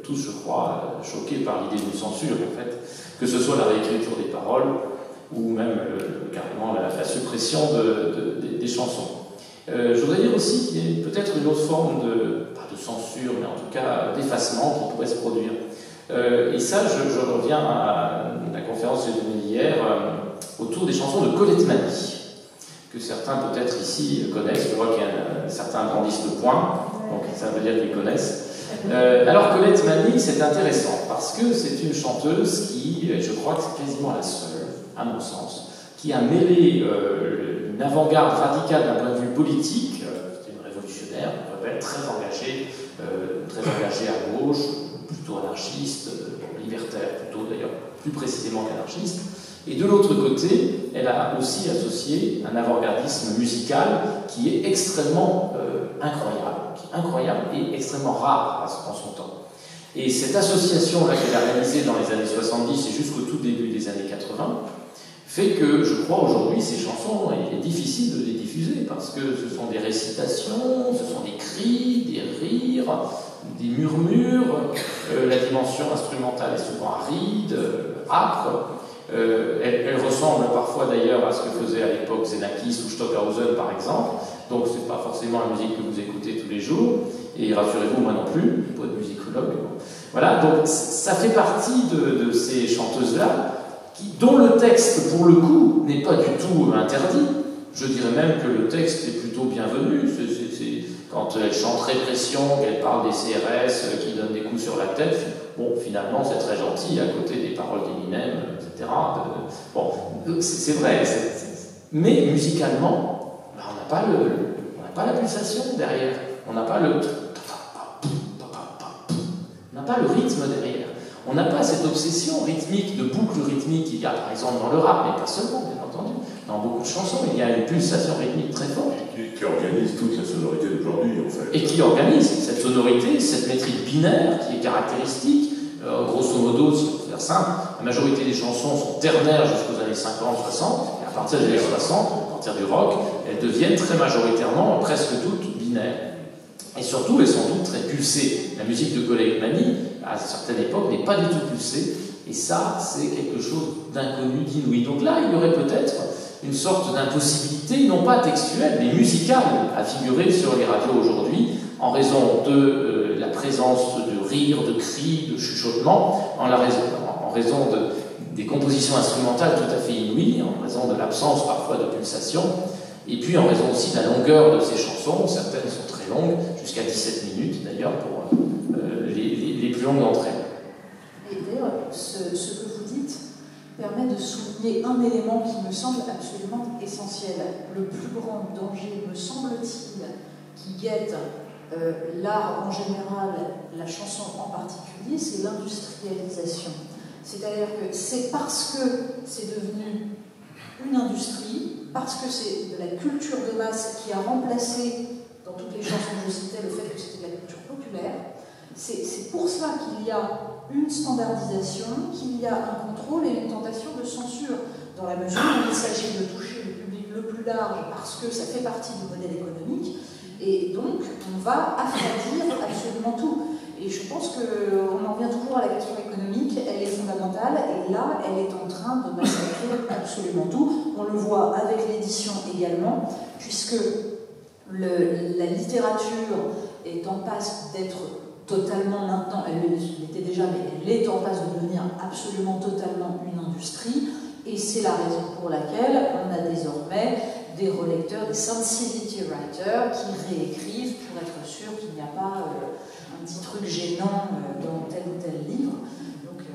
tous, je crois, choqués par l'idée d'une censure, en fait, que ce soit la réécriture des paroles, ou même carrément la suppression des chansons. Je voudrais dire aussi qu'il y a peut-être une autre forme pas de censure, mais en tout cas d'effacement qui pourrait se produire. Et ça, je reviens à la conférence que j'ai donnée hier autour des chansons de Colette Mani, que certains peut-être ici connaissent. Je vois qu'il y a certains grandissent de poing, donc ça veut dire qu'ils connaissent. Alors Colette Mani, c'est intéressant parce que c'est une chanteuse qui, je crois que c'est quasiment la seule, à mon sens, qui a mêlé une avant-garde radicale d'un point de vue politique, c'était une révolutionnaire, une rebelle très engagée à gauche, plutôt anarchiste, libertaire plutôt d'ailleurs, plus précisément qu'anarchiste. Et de l'autre côté, elle a aussi associé un avant-gardisme musical qui est extrêmement incroyable et extrêmement rare en son temps. Et cette association-là qu'elle a réalisée dans les années 70 et jusqu'au tout début des années 80 fait que je crois aujourd'hui ces chansons, il est difficile de les diffuser parce que ce sont des récitations, ce sont des cris, des rires, des murmures, la dimension instrumentale est souvent aride, âpre. Elle ressemble parfois d'ailleurs à ce que faisait à l'époque Xenakis ou Stockhausen par exemple, donc c'est pas forcément la musique que vous écoutez tous les jours, et rassurez-vous, moi non plus, pas de musicologue. Voilà, donc ça fait partie de ces chanteuses-là, dont le texte, pour le coup, n'est pas du tout interdit. Je dirais même que le texte est plutôt bienvenu. Quand elle chante répression, qu'elle parle des CRS qui donnent des coups sur la tête, bon, finalement, c'est très gentil à côté des paroles d'Eminem, etc. Bon, c'est vrai. Mais musicalement, ben, on n'a pas la pulsation derrière. On n'a pas le rythme derrière. On n'a pas cette obsession rythmique, de boucle rythmique qu'il y a par exemple dans le rap, mais pas seulement, bien entendu. Dans beaucoup de chansons, il y a une pulsation rythmique très forte. Qui organise toute la sonorité d'aujourd'hui, en fait. Et qui organise cette sonorité, cette métrique binaire qui est caractéristique. Grosso modo, si on peut faire simple, la majorité des chansons sont ternaires jusqu'aux années 50, 60, et à partir des années 60, à partir du rock, elles deviennent très majoritairement, presque toutes binaires. Et surtout, elles sont toutes très pulsées. La musique de Colette-Mani, à certaines époques, n'est pas du tout pulsée. Et ça, c'est quelque chose d'inconnu, d'inouï. Donc là, il y aurait peut-être une sorte d'impossibilité, non pas textuelle, mais musicale, à figurer sur les radios aujourd'hui, en raison de la présence de rires, de cris, de chuchotements, en raison des compositions instrumentales tout à fait inouïes, en raison de l'absence parfois de pulsation, et puis en raison aussi de la longueur de ces chansons. Certaines sont très longues, jusqu'à 17 minutes d'ailleurs, pour les plus longues d'entre elles. Et d'ailleurs, ce que vous dites permet de souligner un élément qui me semble absolument essentiel. Le plus grand danger, me semble-t-il, qui guette l'art en général, la chanson en particulier, c'est l'industrialisation. C'est-à-dire que c'est parce que c'est devenu une industrie, parce que c'est de la culture de masse qui a remplacé, dans toutes les chansons que je citais, le fait que c'était de la culture populaire. C'est pour cela qu'il y a une standardisation, qu'il y a un contrôle et une tentation de censure, dans la mesure où il s'agit de toucher le public le plus large, parce que ça fait partie du modèle économique, et donc on va affadir absolument tout. Et je pense qu'on en revient toujours à la question économique, elle est fondamentale, et là, elle est en train de massacrer absolument tout. On le voit avec l'édition également, puisque la littérature est en passe d'être totalement maintenant, elle l'était déjà, mais elle est en passe de devenir absolument totalement une industrie, et c'est la raison pour laquelle on a désormais des relecteurs, des sensibility writers qui réécrivent pour être sûr qu'il n'y a pas un petit truc gênant dans tel ou tel livre. Donc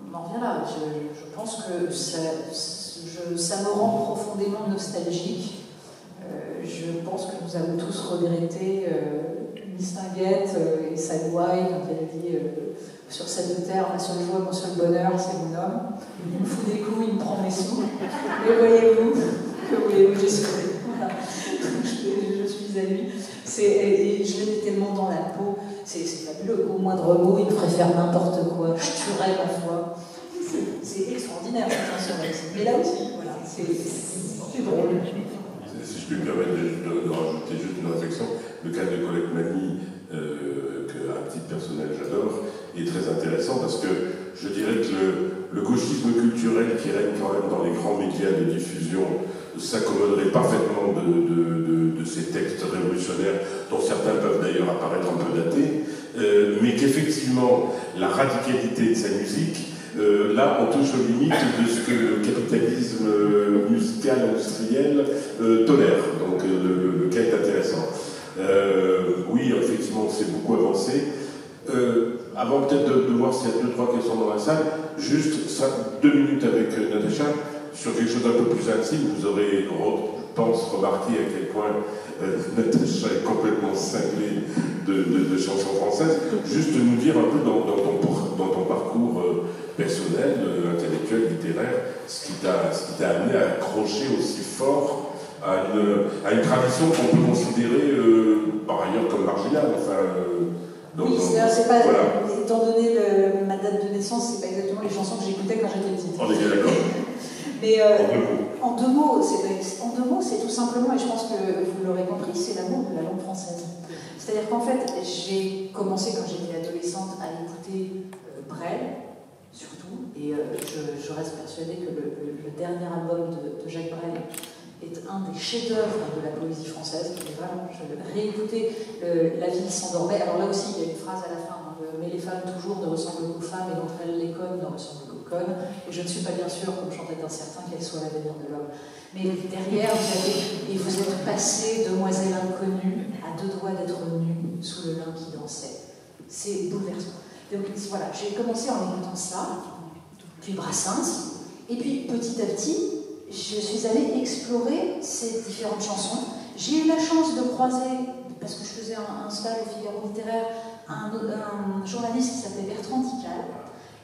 on en revient là. Je pense que ça me rend profondément nostalgique. Je pense que nous avons tous regretté Miss Tinguette et sa gouaille quand elle dit sur cette terre, ma seule joie, mon seul bonheur, c'est mon homme. Il me fout des coups, il me prend mes sous. Mais voyez-vous, que voulez-vous, je suis voilà. Je suis à lui. Et je l'ai tellement dans la peau. C'est fabuleux. Au moindre mot, il me ferait faire n'importe quoi. Je tuerais ma foi. C'est extraordinaire cette chanson. Mais là aussi, voilà, c'est drôle. Si je puis me permettre de rajouter juste une réflexion, le cas de Colette-Mani, qu'à titre personnel j'adore, est très intéressant parce que je dirais que le gauchisme culturel qui règne quand même dans les grands médias de diffusion s'accommoderait parfaitement de ces textes révolutionnaires, dont certains peuvent d'ailleurs apparaître un peu datés, mais qu'effectivement la radicalité de sa musique, là, on touche aux limites de ce que le capitalisme musical industriel tolère. Donc, le cas est intéressant. Oui, effectivement, on s'est beaucoup avancé. Avant peut-être de voir s'il y a 2-3 questions dans la salle, juste 2 minutes avec Natacha sur quelque chose d'un peu plus intime. Vous aurez, je pense, remarqué à quel point Natacha est complètement cinglée de chansons françaises. Juste nous dire un peu dans ton parcours personnel, intellectuel, littéraire, ce qui t'a amené à accrocher aussi fort à une tradition qu'on peut considérer par ailleurs comme marginale. Oui, c'est pas, voilà. Étant donné ma date de naissance, c'est pas exactement les chansons que j'écoutais quand j'étais petite. On est bien d'accord. Mais en deux mots, c'est tout simplement, et je pense que vous l'aurez compris, c'est l'amour de la langue française. C'est-à-dire qu'en fait, j'ai commencé quand j'étais adolescente à écouter Brel, surtout, et je reste persuadée que le dernier album de Jacques Brel est un des chefs-d'œuvre de la poésie française. Et vraiment, je réécoutais La ville s'endormait. Alors là aussi, il y a une phrase à la fin, mais les femmes toujours ne ressemblent qu'aux femmes, et d'entre elles, les connes ne ressemblent qu'aux connes. Et je ne suis pas bien sûre, comme chantait un certain, qu'elle soit l'avenir de l'homme. Mais derrière, vous avez, et vous êtes passée, demoiselle inconnue, à deux doigts d'être nue, sous le lin qui dansait. C'est bouleversant. Donc voilà, j'ai commencé en écoutant ça, puis Brassens, et puis petit à petit, je suis allée explorer ces différentes chansons. J'ai eu la chance de croiser, parce que je faisais un stage au Figaro littéraire, un journaliste qui s'appelait Bertrand Dical,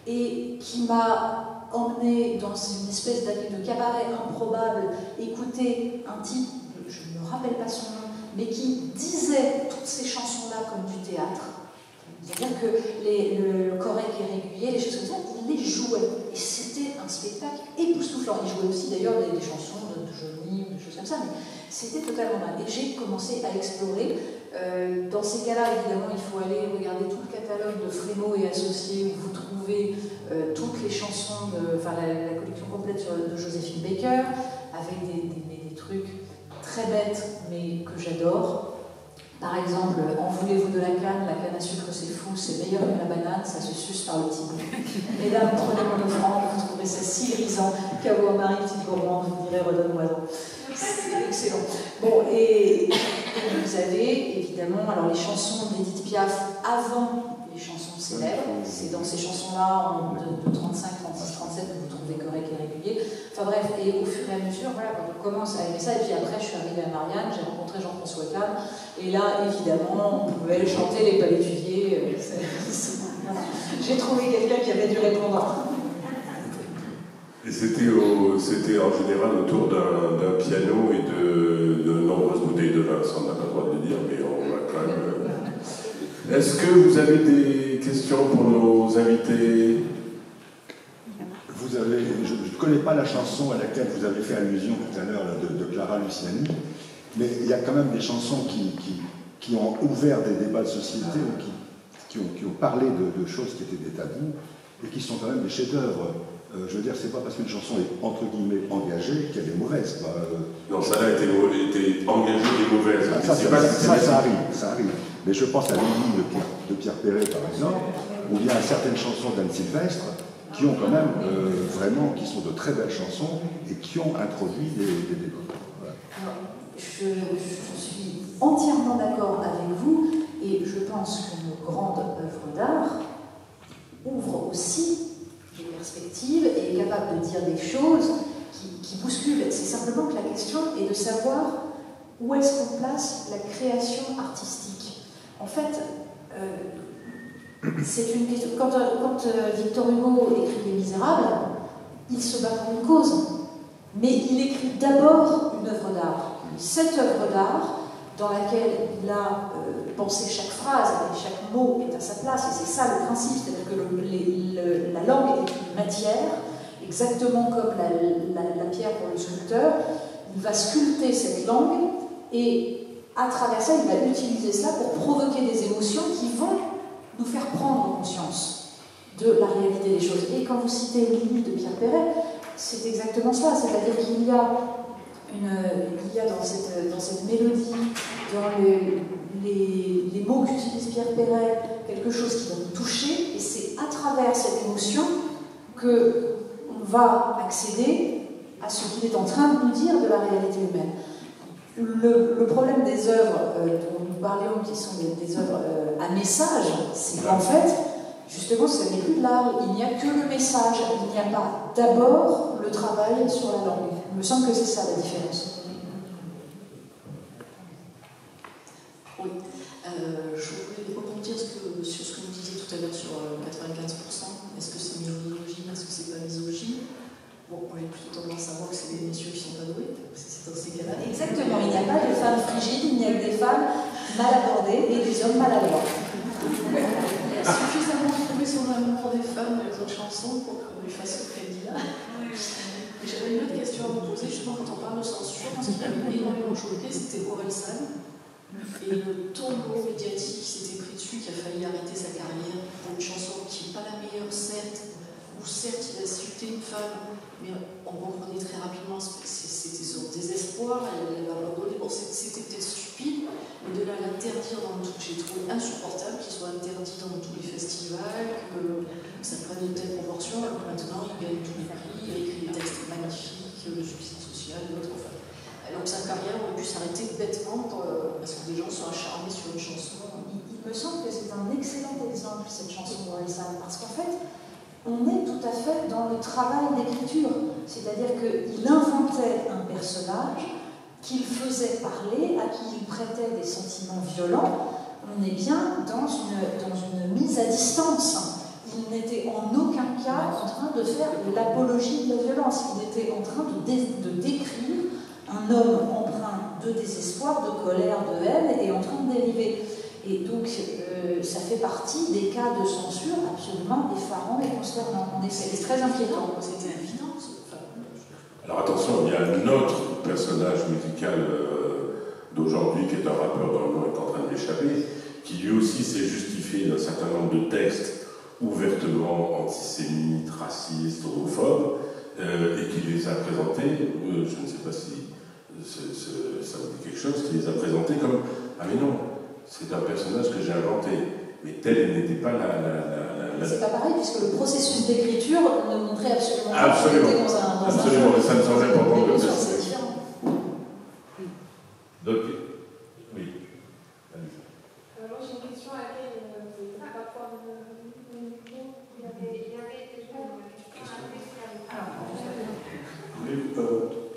et qui m'a emmené dans une espèce de cabaret improbable, écouter un type, je ne me rappelle pas son nom, mais qui disait toutes ces chansons-là comme du théâtre. C'est-à-dire que le correct et régulier, les choses comme ça, il les jouait. Et c'était un spectacle époustouflant. Il jouait aussi d'ailleurs des chansons de Johnny, des choses comme ça, mais c'était totalement mal. Et j'ai commencé à explorer. Dans ces cas-là, évidemment, il faut aller regarder tout le catalogue de Frémaux et Associés, où vous trouvez toutes les chansons, la collection complète de Joséphine Baker, avec des trucs très bêtes, mais que j'adore. Par exemple, en voulez-vous de la canne à sucre c'est fou, c'est meilleur que la banane, ça se suce par le petit bout. Mesdames, prenez mon offrande, vous trouverez ça si grisant qu'à vos maris, petite gourmande, vous direz redonne-moi-en. C'est excellent. Bon, et vous avez évidemment alors les chansons d'Edith Piaf avant les chansons célèbres. C'est dans ces chansons-là, de 35, 36, 37, que vous trouvez correct et régulier. Enfin bref, et au fur et à mesure, voilà, quand on commence à aimer ça, et puis après je suis arrivée à Marianne, j'ai rencontré Jean-François Kahn, et là, évidemment, on pouvait chanter les palétuviers. J'ai trouvé quelqu'un qui avait dû répondre. Et c'était en général autour d'un piano et de nombreuses bouteilles de vin, ça on n'a pas le droit de le dire, mais on va quand même... Est-ce que vous avez des questions pour nos invités? Je ne connais pas la chanson à laquelle vous avez fait allusion tout à l'heure de Clara Luciani, mais il y a quand même des chansons qui ont ouvert des débats de société, ou qui ont parlé de choses qui étaient des tabous, et qui sont quand même des chefs-d'œuvre. Je veux dire, c'est pas parce qu'une chanson est entre guillemets engagée qu'elle est mauvaise. Non, ça a été engagée et mauvaise. Ça arrive. Mais je pense à l'hymne de Pierre Perret, par exemple, ou bien à certaines chansons d'Anne Sylvestre, qui ont quand même qui sont de très belles chansons et qui ont introduit des débats. Voilà. Alors, je suis entièrement d'accord avec vous, et je pense que nos grandes œuvres d'art ouvrent aussi des perspectives et est capable de dire des choses qui bousculent. C'est simplement que la question est de savoir où est-ce qu'on place la création artistique. En fait, c'est une question. Quand Victor Hugo écrit Les Misérables, il se bat pour une cause, mais il écrit d'abord une œuvre d'art. Cette œuvre d'art, dans laquelle il a pensé chaque phrase et chaque mot est à sa place, et c'est ça le principe, c'est-à-dire que la langue est une matière, exactement comme la pierre pour le sculpteur. Il va sculpter cette langue, et à travers ça, il va utiliser cela pour provoquer des émotions qui vont nous faire prendre conscience de la réalité des choses. Et quand vous citez l'hymne de Pierre Perret, c'est exactement ça, c'est-à-dire qu'il y a dans cette mélodie, dans les mots qu'utilise Pierre Perret, quelque chose qui va nous toucher, et c'est à travers cette émotion qu'on va accéder à ce qu'il est en train de nous dire de la réalité humaine. Le problème des œuvres dont nous parlions, qui sont des œuvres à message, c'est qu'en fait, justement, ce n'est plus de l'art, il n'y a que le message, il n'y a pas d'abord le travail sur la langue. Il me semble que c'est ça la différence. Oui, je voulais rebondir sur ce que vous disiez tout à l'heure sur 95%. Est-ce que c'est misogyne, est-ce que c'est pas misogyne? Bon, moi j'ai plutôt tendance à voir que c'est des messieurs qui sont pas doués, c'est dans ces cas-là. Exactement, il n'y a pas de femmes frigides, il n'y a que des femmes mal abordées et des hommes maladroits. Il y a suffisamment de son amour des femmes dans les autres chansons pour qu'on lui fasse ce crédit-là. Et j'avais une autre question à vous poser, justement, quand on parle de censure, ce qui m'avait énormément choqué, c'était Orelsan. Et le tombeau médiatique qui s'était pris dessus, qui a failli arrêter sa carrière pour une chanson qui n'est pas la meilleure, certes, où certes il a insulté une femme, mais on comprenait très rapidement, c'était son désespoir, elle l'a abandonné. Bon, c'était peut-être stupide, mais de là à l'interdire dans tout, j'ai trouvé insupportable qu'il soit interdit dans tous les festivals, que ça prenne une telle proportion, alors que maintenant il gagne tous les prix, il a écrit des textes magnifiques, le suicide social, d'autres. Enfin, alors que sa carrière aurait pu s'arrêter bêtement parce que des gens sont acharnés sur une chanson. Il me semble que c'est un excellent exemple, cette chanson d'Orelsan, parce qu'en fait, on est tout à fait dans le travail d'écriture. C'est-à-dire qu'il inventait un personnage qu'il faisait parler, à qui il prêtait des sentiments violents. On est bien dans une mise à distance. Il n'était en aucun cas en train de faire l'apologie de la violence. Il était en train de décrire un homme empreint de désespoir, de colère, de haine, et en train de dériver. Et donc, ça fait partie des cas de censure absolument effarants et consternants. C'est très inquiétant. C'était évident. Alors attention, il y a un autre personnage musical d'aujourd'hui qui est un rappeur dont le nom est en train de m'échapper, qui lui aussi s'est justifié d'un certain nombre de textes ouvertement antisémites, racistes, homophobes, et qui les a présentés, je ne sais pas si ça vous dit quelque chose, qui les a présentés comme « Ah mais non, c'est un personnage que j'ai inventé ». Mais tel n'était pas la... C'est pas pareil, puisque le processus d'écriture ne montrait absolument pas Absolument. qu'il était dans un Absolument, mais ça me semble important de le c'est préciser. différent. Donc, oui. Moi j'ai une question à laquelle par rapport au micro, il y avait Je voulais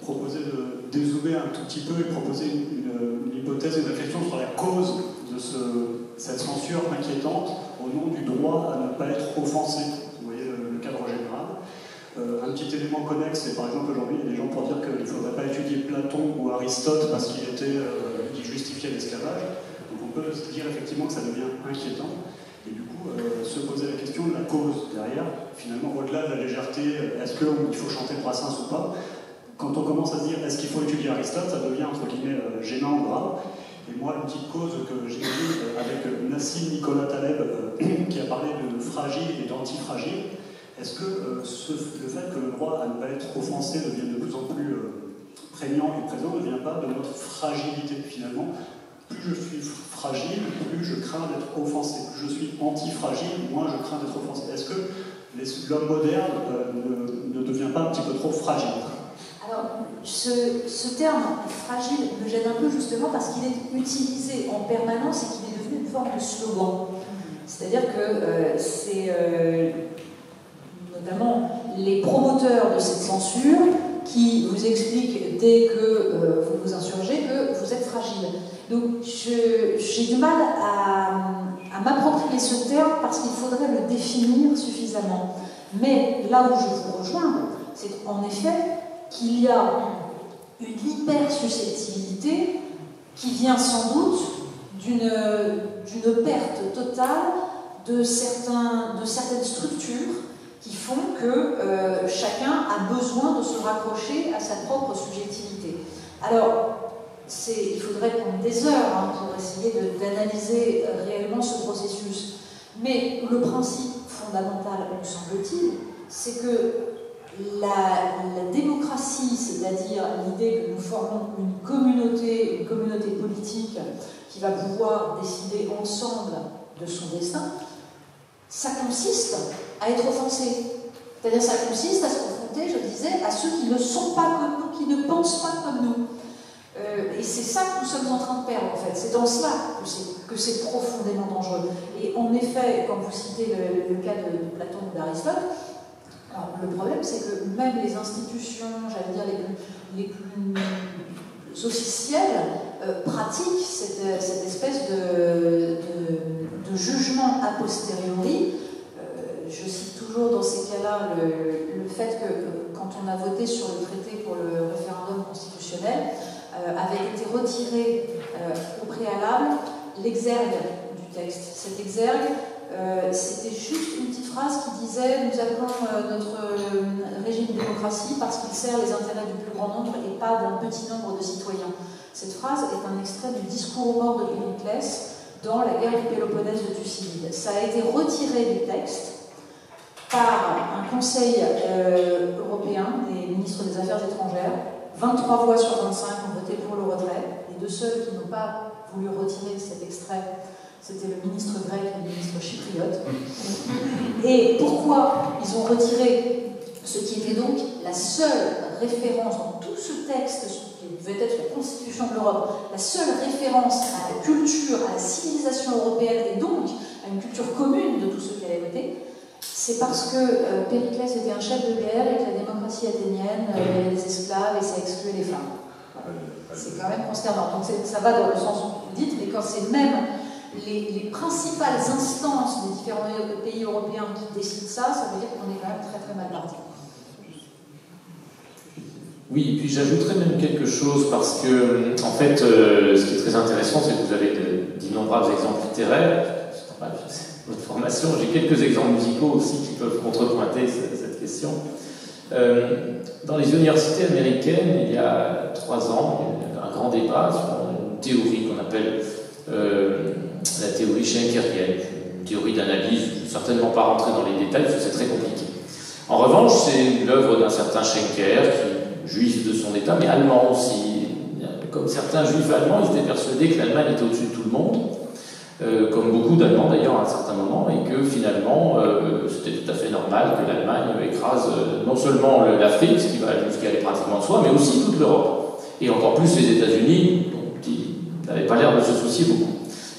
proposer de dézoomer un tout petit peu et proposer une hypothèse, une réflexion sur la cause de cette censure inquiétante au nom du droit à ne pas être offensé. Vous voyez le cadre général. Un petit élément connexe, c'est par exemple aujourd'hui, il y a des gens pour dire qu'il ne faudrait pas étudier Platon ou Aristote parce qu'il justifiait l'esclavage. Donc on peut se dire effectivement que ça devient inquiétant. Et du coup, se poser la question de la cause derrière, finalement, au-delà de la légèreté, est-ce qu'il faut chanter Brassens ou pas? Quand on commence à se dire est-ce qu'il faut étudier Aristote, ça devient entre guillemets gênant ou grave. Et moi, une petite cause que j'ai vue avec Nassim Nicolas Taleb, qui a parlé de fragile et d'antifragile, est-ce que le fait que le droit à ne pas être offensé devienne de plus en plus prégnant et présent ne vient pas de notre fragilité finalement? Plus je suis fragile, plus je crains d'être offensé. Plus je suis antifragile, moins je crains d'être offensé. Est-ce que l'homme moderne ne devient pas un petit peu trop fragile? Alors, ce terme fragile me gêne un peu justement parce qu'il est utilisé en permanence et qu'il est devenu une forme de slogan. C'est-à-dire que c'est notamment les promoteurs de cette censure qui vous expliquent dès que vous vous insurgez que vous êtes fragile. Donc j'ai du mal à m'approprier ce terme parce qu'il faudrait le définir suffisamment. Mais là où je vous rejoins, c'est en effet qu'il y a une hyper-susceptibilité qui vient sans doute d'une perte totale de certaines structures qui font que chacun a besoin de se raccrocher à sa propre subjectivité. Alors, il faudrait prendre des heures pour essayer d'analyser réellement ce processus. Mais le principe fondamental, me semble-t-il, c'est que la démocratie, c'est-à-dire l'idée que nous formons une communauté politique qui va pouvoir décider ensemble de son destin, ça consiste à être offensé. C'est-à-dire ça consiste à se confronter, je disais, à ceux qui ne sont pas comme nous, qui ne pensent pas comme nous. Et c'est ça que nous sommes en train de perdre, en fait. C'est dans cela que c'est profondément dangereux. Et en effet, quand vous citez le cas de Platon ou d'Aristote, alors, le problème, c'est que même les institutions, j'allais dire, les plus officielles, pratiquent cette espèce de jugement a posteriori. Je cite toujours dans ces cas-là le fait que quand on a voté sur le traité pour le référendum constitutionnel, avait été retiré au préalable l'exergue du texte. Cet exergue c'était juste une petite phrase qui disait « Nous appelons notre régime démocratie parce qu'il sert les intérêts du plus grand nombre et pas d'un petit nombre de citoyens ». Cette phrase est un extrait du discours aux morts de Périclès dans la guerre du Péloponnèse de Thucydide. Ça a été retiré du texte par un conseil européen des ministres des Affaires étrangères. 23 voix sur 25 ont voté pour le retrait. Les deux seuls qui n'ont pas voulu retirer cet extrait, c'était le ministre grec et le ministre chypriote. Et pourquoi ils ont retiré ce qui était donc la seule référence dans tout ce texte, qui devait être la Constitution de l'Europe, la seule référence à la culture, à la civilisation européenne et donc à une culture commune de tous ceux qui allaient voter, c'est parce que Périclès était un chef de guerre et que la démocratie athénienne, il y avait des esclaves et ça excluait les femmes. Voilà. C'est quand même consternant. Donc ça va dans le sens où vous dites, mais quand c'est même les principales instances des différents pays européens qui décident ça, ça veut dire qu'on est quand même très très mal parti. Oui, et puis j'ajouterais même quelque chose parce que, en fait, ce qui est très intéressant, c'est que vous avez d'innombrables exemples littéraires. C'est normal, c'est votre formation. J'ai quelques exemples musicaux aussi qui peuvent contrepointer cette question. Dans les universités américaines, il y a 3 ans, il y a un grand débat sur une théorie qu'on appelle la théorie schenkerienne, une théorie d'analyse. Je ne vais certainement pas rentrer dans les détails parce que c'est très compliqué. En revanche, c'est l'œuvre d'un certain Schenker, juif de son État, mais allemand aussi. Comme certains juifs allemands, ils étaient persuadés que l'Allemagne était au-dessus de tout le monde, comme beaucoup d'Allemands d'ailleurs à un certain moment, et que finalement, c'était tout à fait normal que l'Allemagne écrase non seulement l'Afrique, ce qui va jusqu'à aller pratiquement de soi, mais aussi toute l'Europe. Et encore plus les États-Unis, dont ils n'avaient pas l'air de se soucier beaucoup.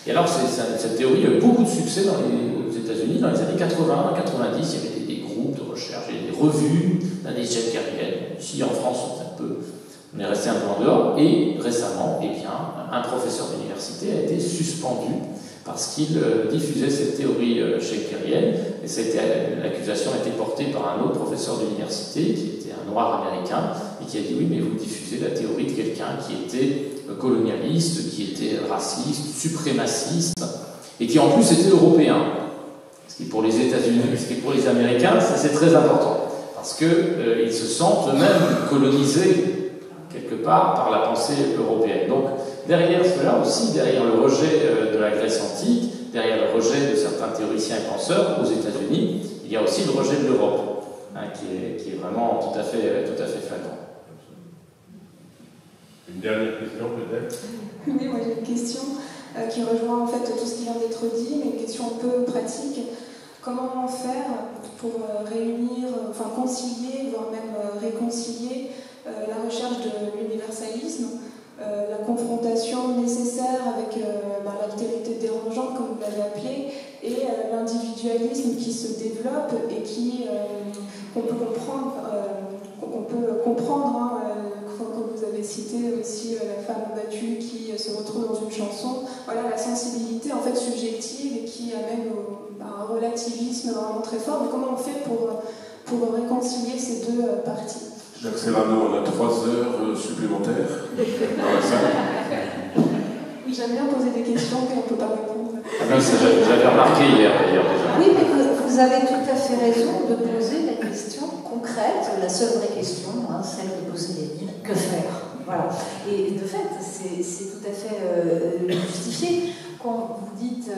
Et alors, cette théorie a eu beaucoup de succès aux États-Unis dans les années 80, 90, il y avait des groupes de recherche, il y avait des revues d'analyse schenkerienne. Ici en France, on est resté un peu en dehors, et récemment, eh bien, un professeur d'université a été suspendu parce qu'il diffusait cette théorie schenkerienne, et l'accusation a été portée par un autre professeur d'université, qui était un noir américain, et qui a dit « Oui, mais vous diffusez la théorie de quelqu'un qui était colonialiste, qui était raciste, suprémaciste, et qui en plus était européen. » Ce qui pour les États-Unis, ce qui pour les Américains, ça c'est très important. Parce qu'ils se sentent eux-mêmes colonisés, quelque part, par la pensée européenne. Donc, derrière cela aussi, derrière le rejet de la Grèce antique, derrière le rejet de certains théoriciens et penseurs aux États-Unis, il y a aussi le rejet de l'Europe, qui est vraiment tout à fait flagrant. Une dernière question, peut-être? Oui, moi j'ai une question qui rejoint en fait tout ce qui vient d'être dit, mais une question un peu pratique. Comment faire pour réunir, enfin concilier, voire même réconcilier la recherche de l'universalisme, la confrontation nécessaire avec l'altérité dérangeante, comme vous l'avez appelé, et l'individualisme qui se développe et qu'on peut comprendre, comme vous avez cité aussi la femme battue qui se retrouve dans une chanson, voilà la sensibilité en fait subjective et qui amène un relativisme vraiment très fort. Mais comment on fait pour réconcilier ces deux parties? Jacques Serrano, on a 3 heures supplémentaires dans la salle. Oui, j'aime bien poser des questions mais on ne peut pas répondre. Ah ben, j'avais remarqué hier d'ailleurs déjà. Oui, mais vous avez tout à fait raison de poser la question concrète, la seule vraie question, celle que posait Lénine, que faire? Voilà. Et de fait, c'est tout à fait justifié. Quand vous dites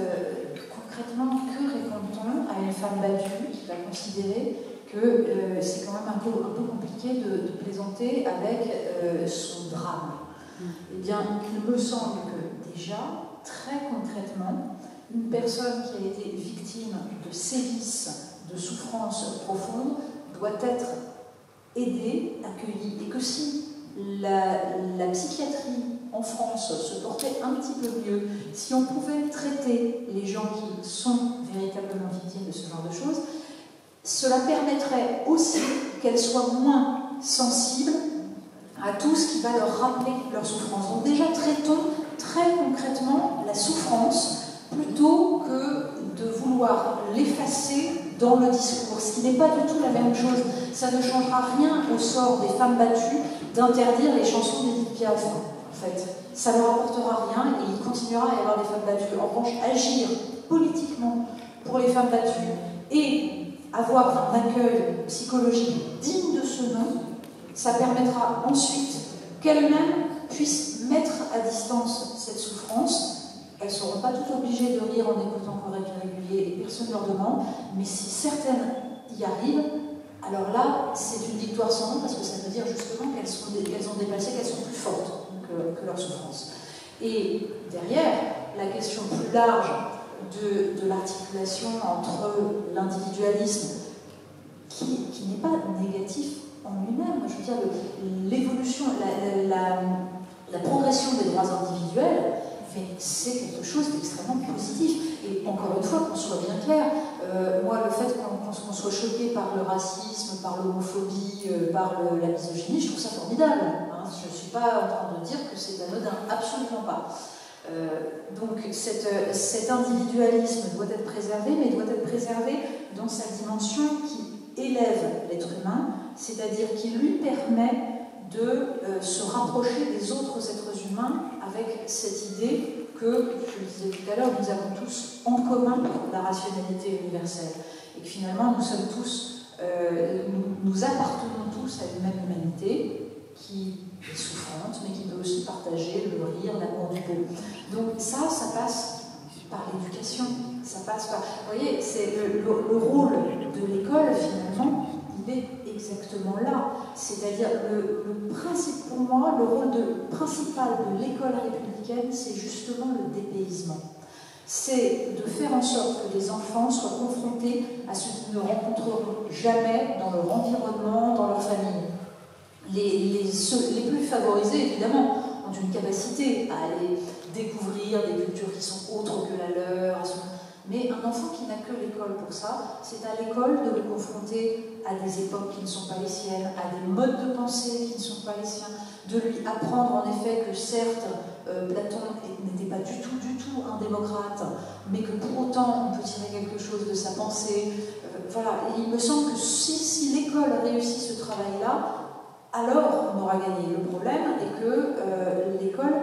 concrètement que répond-on à une femme battue qui va considérer que c'est quand même un peu compliqué de plaisanter avec son drame. Eh bien, il me semble que déjà, très concrètement, une personne qui a été victime de sévices, de souffrances profondes, doit être aidée, accueillie, et que si la psychiatrie en France se portait un petit peu mieux, si on pouvait traiter les gens qui sont véritablement victimes de ce genre de choses, cela permettrait aussi qu'elles soient moins sensibles à tout ce qui va leur rappeler leur souffrance. Donc déjà, traitons très concrètement la souffrance plutôt que de vouloir l'effacer dans le discours, ce qui n'est pas du tout la même chose. Ça ne changera rien au sort des femmes battues d'interdire les chansons d'Édith Piaf, en fait. Ça ne leur apportera rien et il continuera à y avoir des femmes battues. En revanche, agir politiquement pour les femmes battues et avoir un accueil psychologique digne de ce nom, ça permettra ensuite qu'elles-mêmes puissent mettre à distance cette souffrance. Elles ne seront pas toutes obligées de rire en écoutant Correct Régulier et personne ne leur demande, mais si certaines y arrivent, alors là, c'est une victoire sans nom parce que ça veut dire justement qu'elles ont dépassé, qu'elles sont plus fortes que leur souffrance. Et derrière, la question plus large de l'articulation entre l'individualisme, qui n'est pas négatif en lui-même, je veux dire, l'évolution, la progression des droits individuels, c'est quelque chose d'extrêmement positif. Et encore une fois, qu'on soit bien clair, moi, le fait qu'on soit choqué par le racisme, par l'homophobie, par la misogynie, je trouve ça formidable. Hein. Je ne suis pas en train de dire que c'est anodin, absolument pas. Donc cet individualisme doit être préservé, mais doit être préservé dans sa dimension qui élève l'être humain, c'est-à-dire qui lui permet de se rapprocher des autres êtres humains avec cette idée que, je le disais tout à l'heure, nous avons tous en commun la rationalité universelle. Et que finalement, nous sommes tous, nous appartenons tous à une même humanité qui est souffrante, mais qui peut aussi partager le rire, l'amour du beau. Donc ça passe par l'éducation, ça passe par... Vous voyez, c'est le rôle de l'école, finalement, il est exactement là. C'est-à-dire, le principe, pour moi, le rôle principal de l'école républicaine, c'est justement le dépaysement. C'est de faire en sorte que les enfants soient confrontés à ce qu'ils ne rencontreront jamais dans leur environnement, dans leur famille. Les plus favorisés, évidemment, ont une capacité à aller découvrir des cultures qui sont autres que la leur. Mais un enfant qui n'a que l'école pour ça, c'est à l'école de le confronter à des époques qui ne sont pas les siennes, à des modes de pensée qui ne sont pas les siens, de lui apprendre en effet que certes, Platon n'était pas du tout un démocrate, mais que pour autant on peut tirer quelque chose de sa pensée. Voilà, et il me semble que si l'école réussit ce travail-là, alors on aura gagné. Le problème est que l'école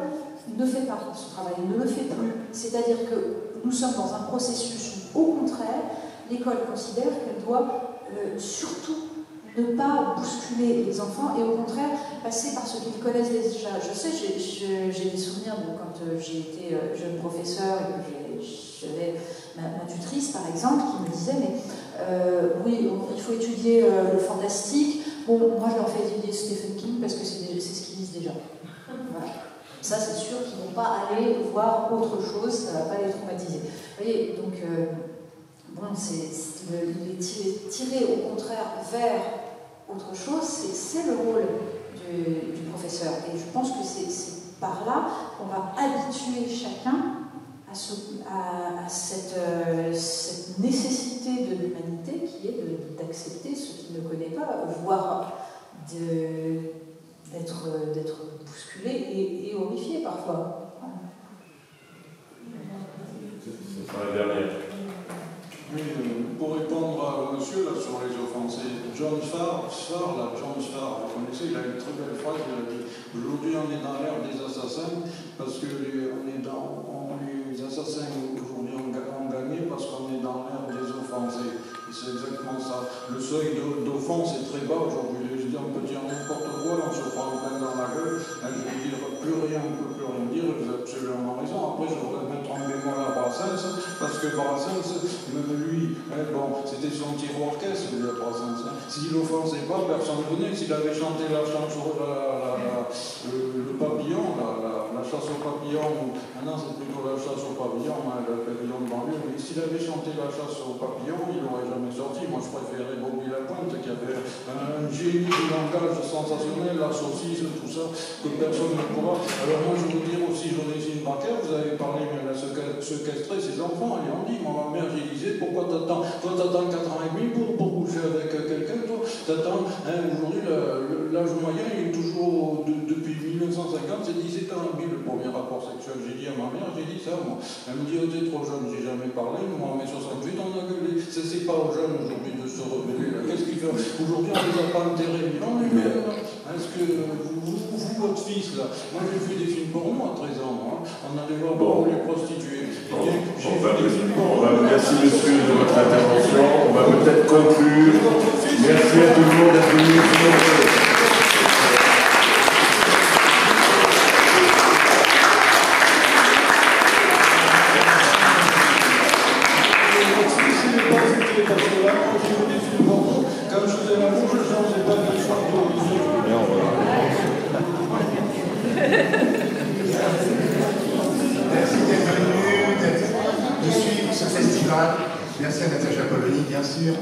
ne fait pas ce travail, ne le fait plus. C'est-à-dire que nous sommes dans un processus où, au contraire, l'école considère qu'elle doit surtout ne pas bousculer les enfants et au contraire passer par ce qu'ils connaissent déjà. Je sais, j'ai des souvenirs de quand j'ai été jeune professeur et que j'avais ma tutrice, par exemple, qui me disait mais oui, il faut étudier le fantastique. Bon, moi je leur fais étudier Stephen King parce que c'est ce qu'ils lisent déjà. Voilà. Ça, c'est sûr qu'ils ne vont pas aller voir autre chose, ça ne va pas les traumatiser. Vous voyez, donc, bon, les tirer au contraire vers autre chose, c'est le rôle du professeur. Et je pense que c'est par là qu'on va habituer chacun à cette nécessité de l'humanité qui est d'accepter ce qu'il ne connaît pas, voire d'être bousculé et horrifié parfois. Ce sera la dernière. Oui, pour répondre à monsieur là, sur les offensés, John Farr, vous connaissez, il a une très belle phrase, il a dit « Aujourd'hui on est dans l'ère des assassins, parce que les assassins aujourd'hui ont gagné parce qu'on est dans l'ère des offensés. » Et c'est exactement ça. Le seuil d'offense est très bas aujourd'hui. Je dis on peut dire n'importe quoi, on se prend le pain dans la gueule, je veux dire plus rien, on ne peut plus rien dire, vous avez absolument raison. Après je voudrais mettre en bémol à Brassens, parce que Brassens, même lui, bon, c'était son tiroir caisse, lui, à Brassens. S'il n'offensait pas, personne ne venait. S'il avait chanté la chanson, le papillon, la chasse au papillon, maintenant c'est plutôt la chasse au pavillon, le pavillon de banlieue, mais s'il avait chanté la chasse au papillon, il n'aurait jamais sorti. Moi je préférais Bobby Lapointe, qui avait un génie du langage sensationnel, la saucisse, tout ça, que personne ne pourra. Alors moi je veux dire aussi, Joséphine Baker, vous avez parlé, mais elle a séquestré ses enfants, et on dit, moi ma mère, j'ai disais, pourquoi t'attends 4 ans et demi pour coucher avec quelqu'un, toi t'attends, aujourd'hui l'âge moyen il est toujours, depuis 1950, c'est 17 ans et demi le premier rapport sexuel. J'ai dit à ma mère, j'ai dit ça, moi. Elle me dit, oh, t'es trop jeune, j'ai jamais parlé, moi en mai 68 on a gueulé. C'est pas aux jeunes aujourd'hui de se rebeller là. Qu'est-ce qu'ils font? Aujourd'hui on les a pas enterrés, mais non, est-ce que vous votre fils là. Moi j'ai fait des films porno à 13 ans, hein. On allait voir pour les prostituées. Merci monsieur de votre intervention. On va peut-être conclure. Merci à tout le monde d'être venu. Merci à Natacha Polony, bien sûr,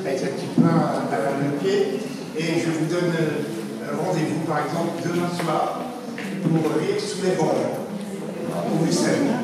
avec la petite main à le pied. Et je vous donne rendez-vous, par exemple, demain soir pour Rire sous les bombes, au Bruxelles.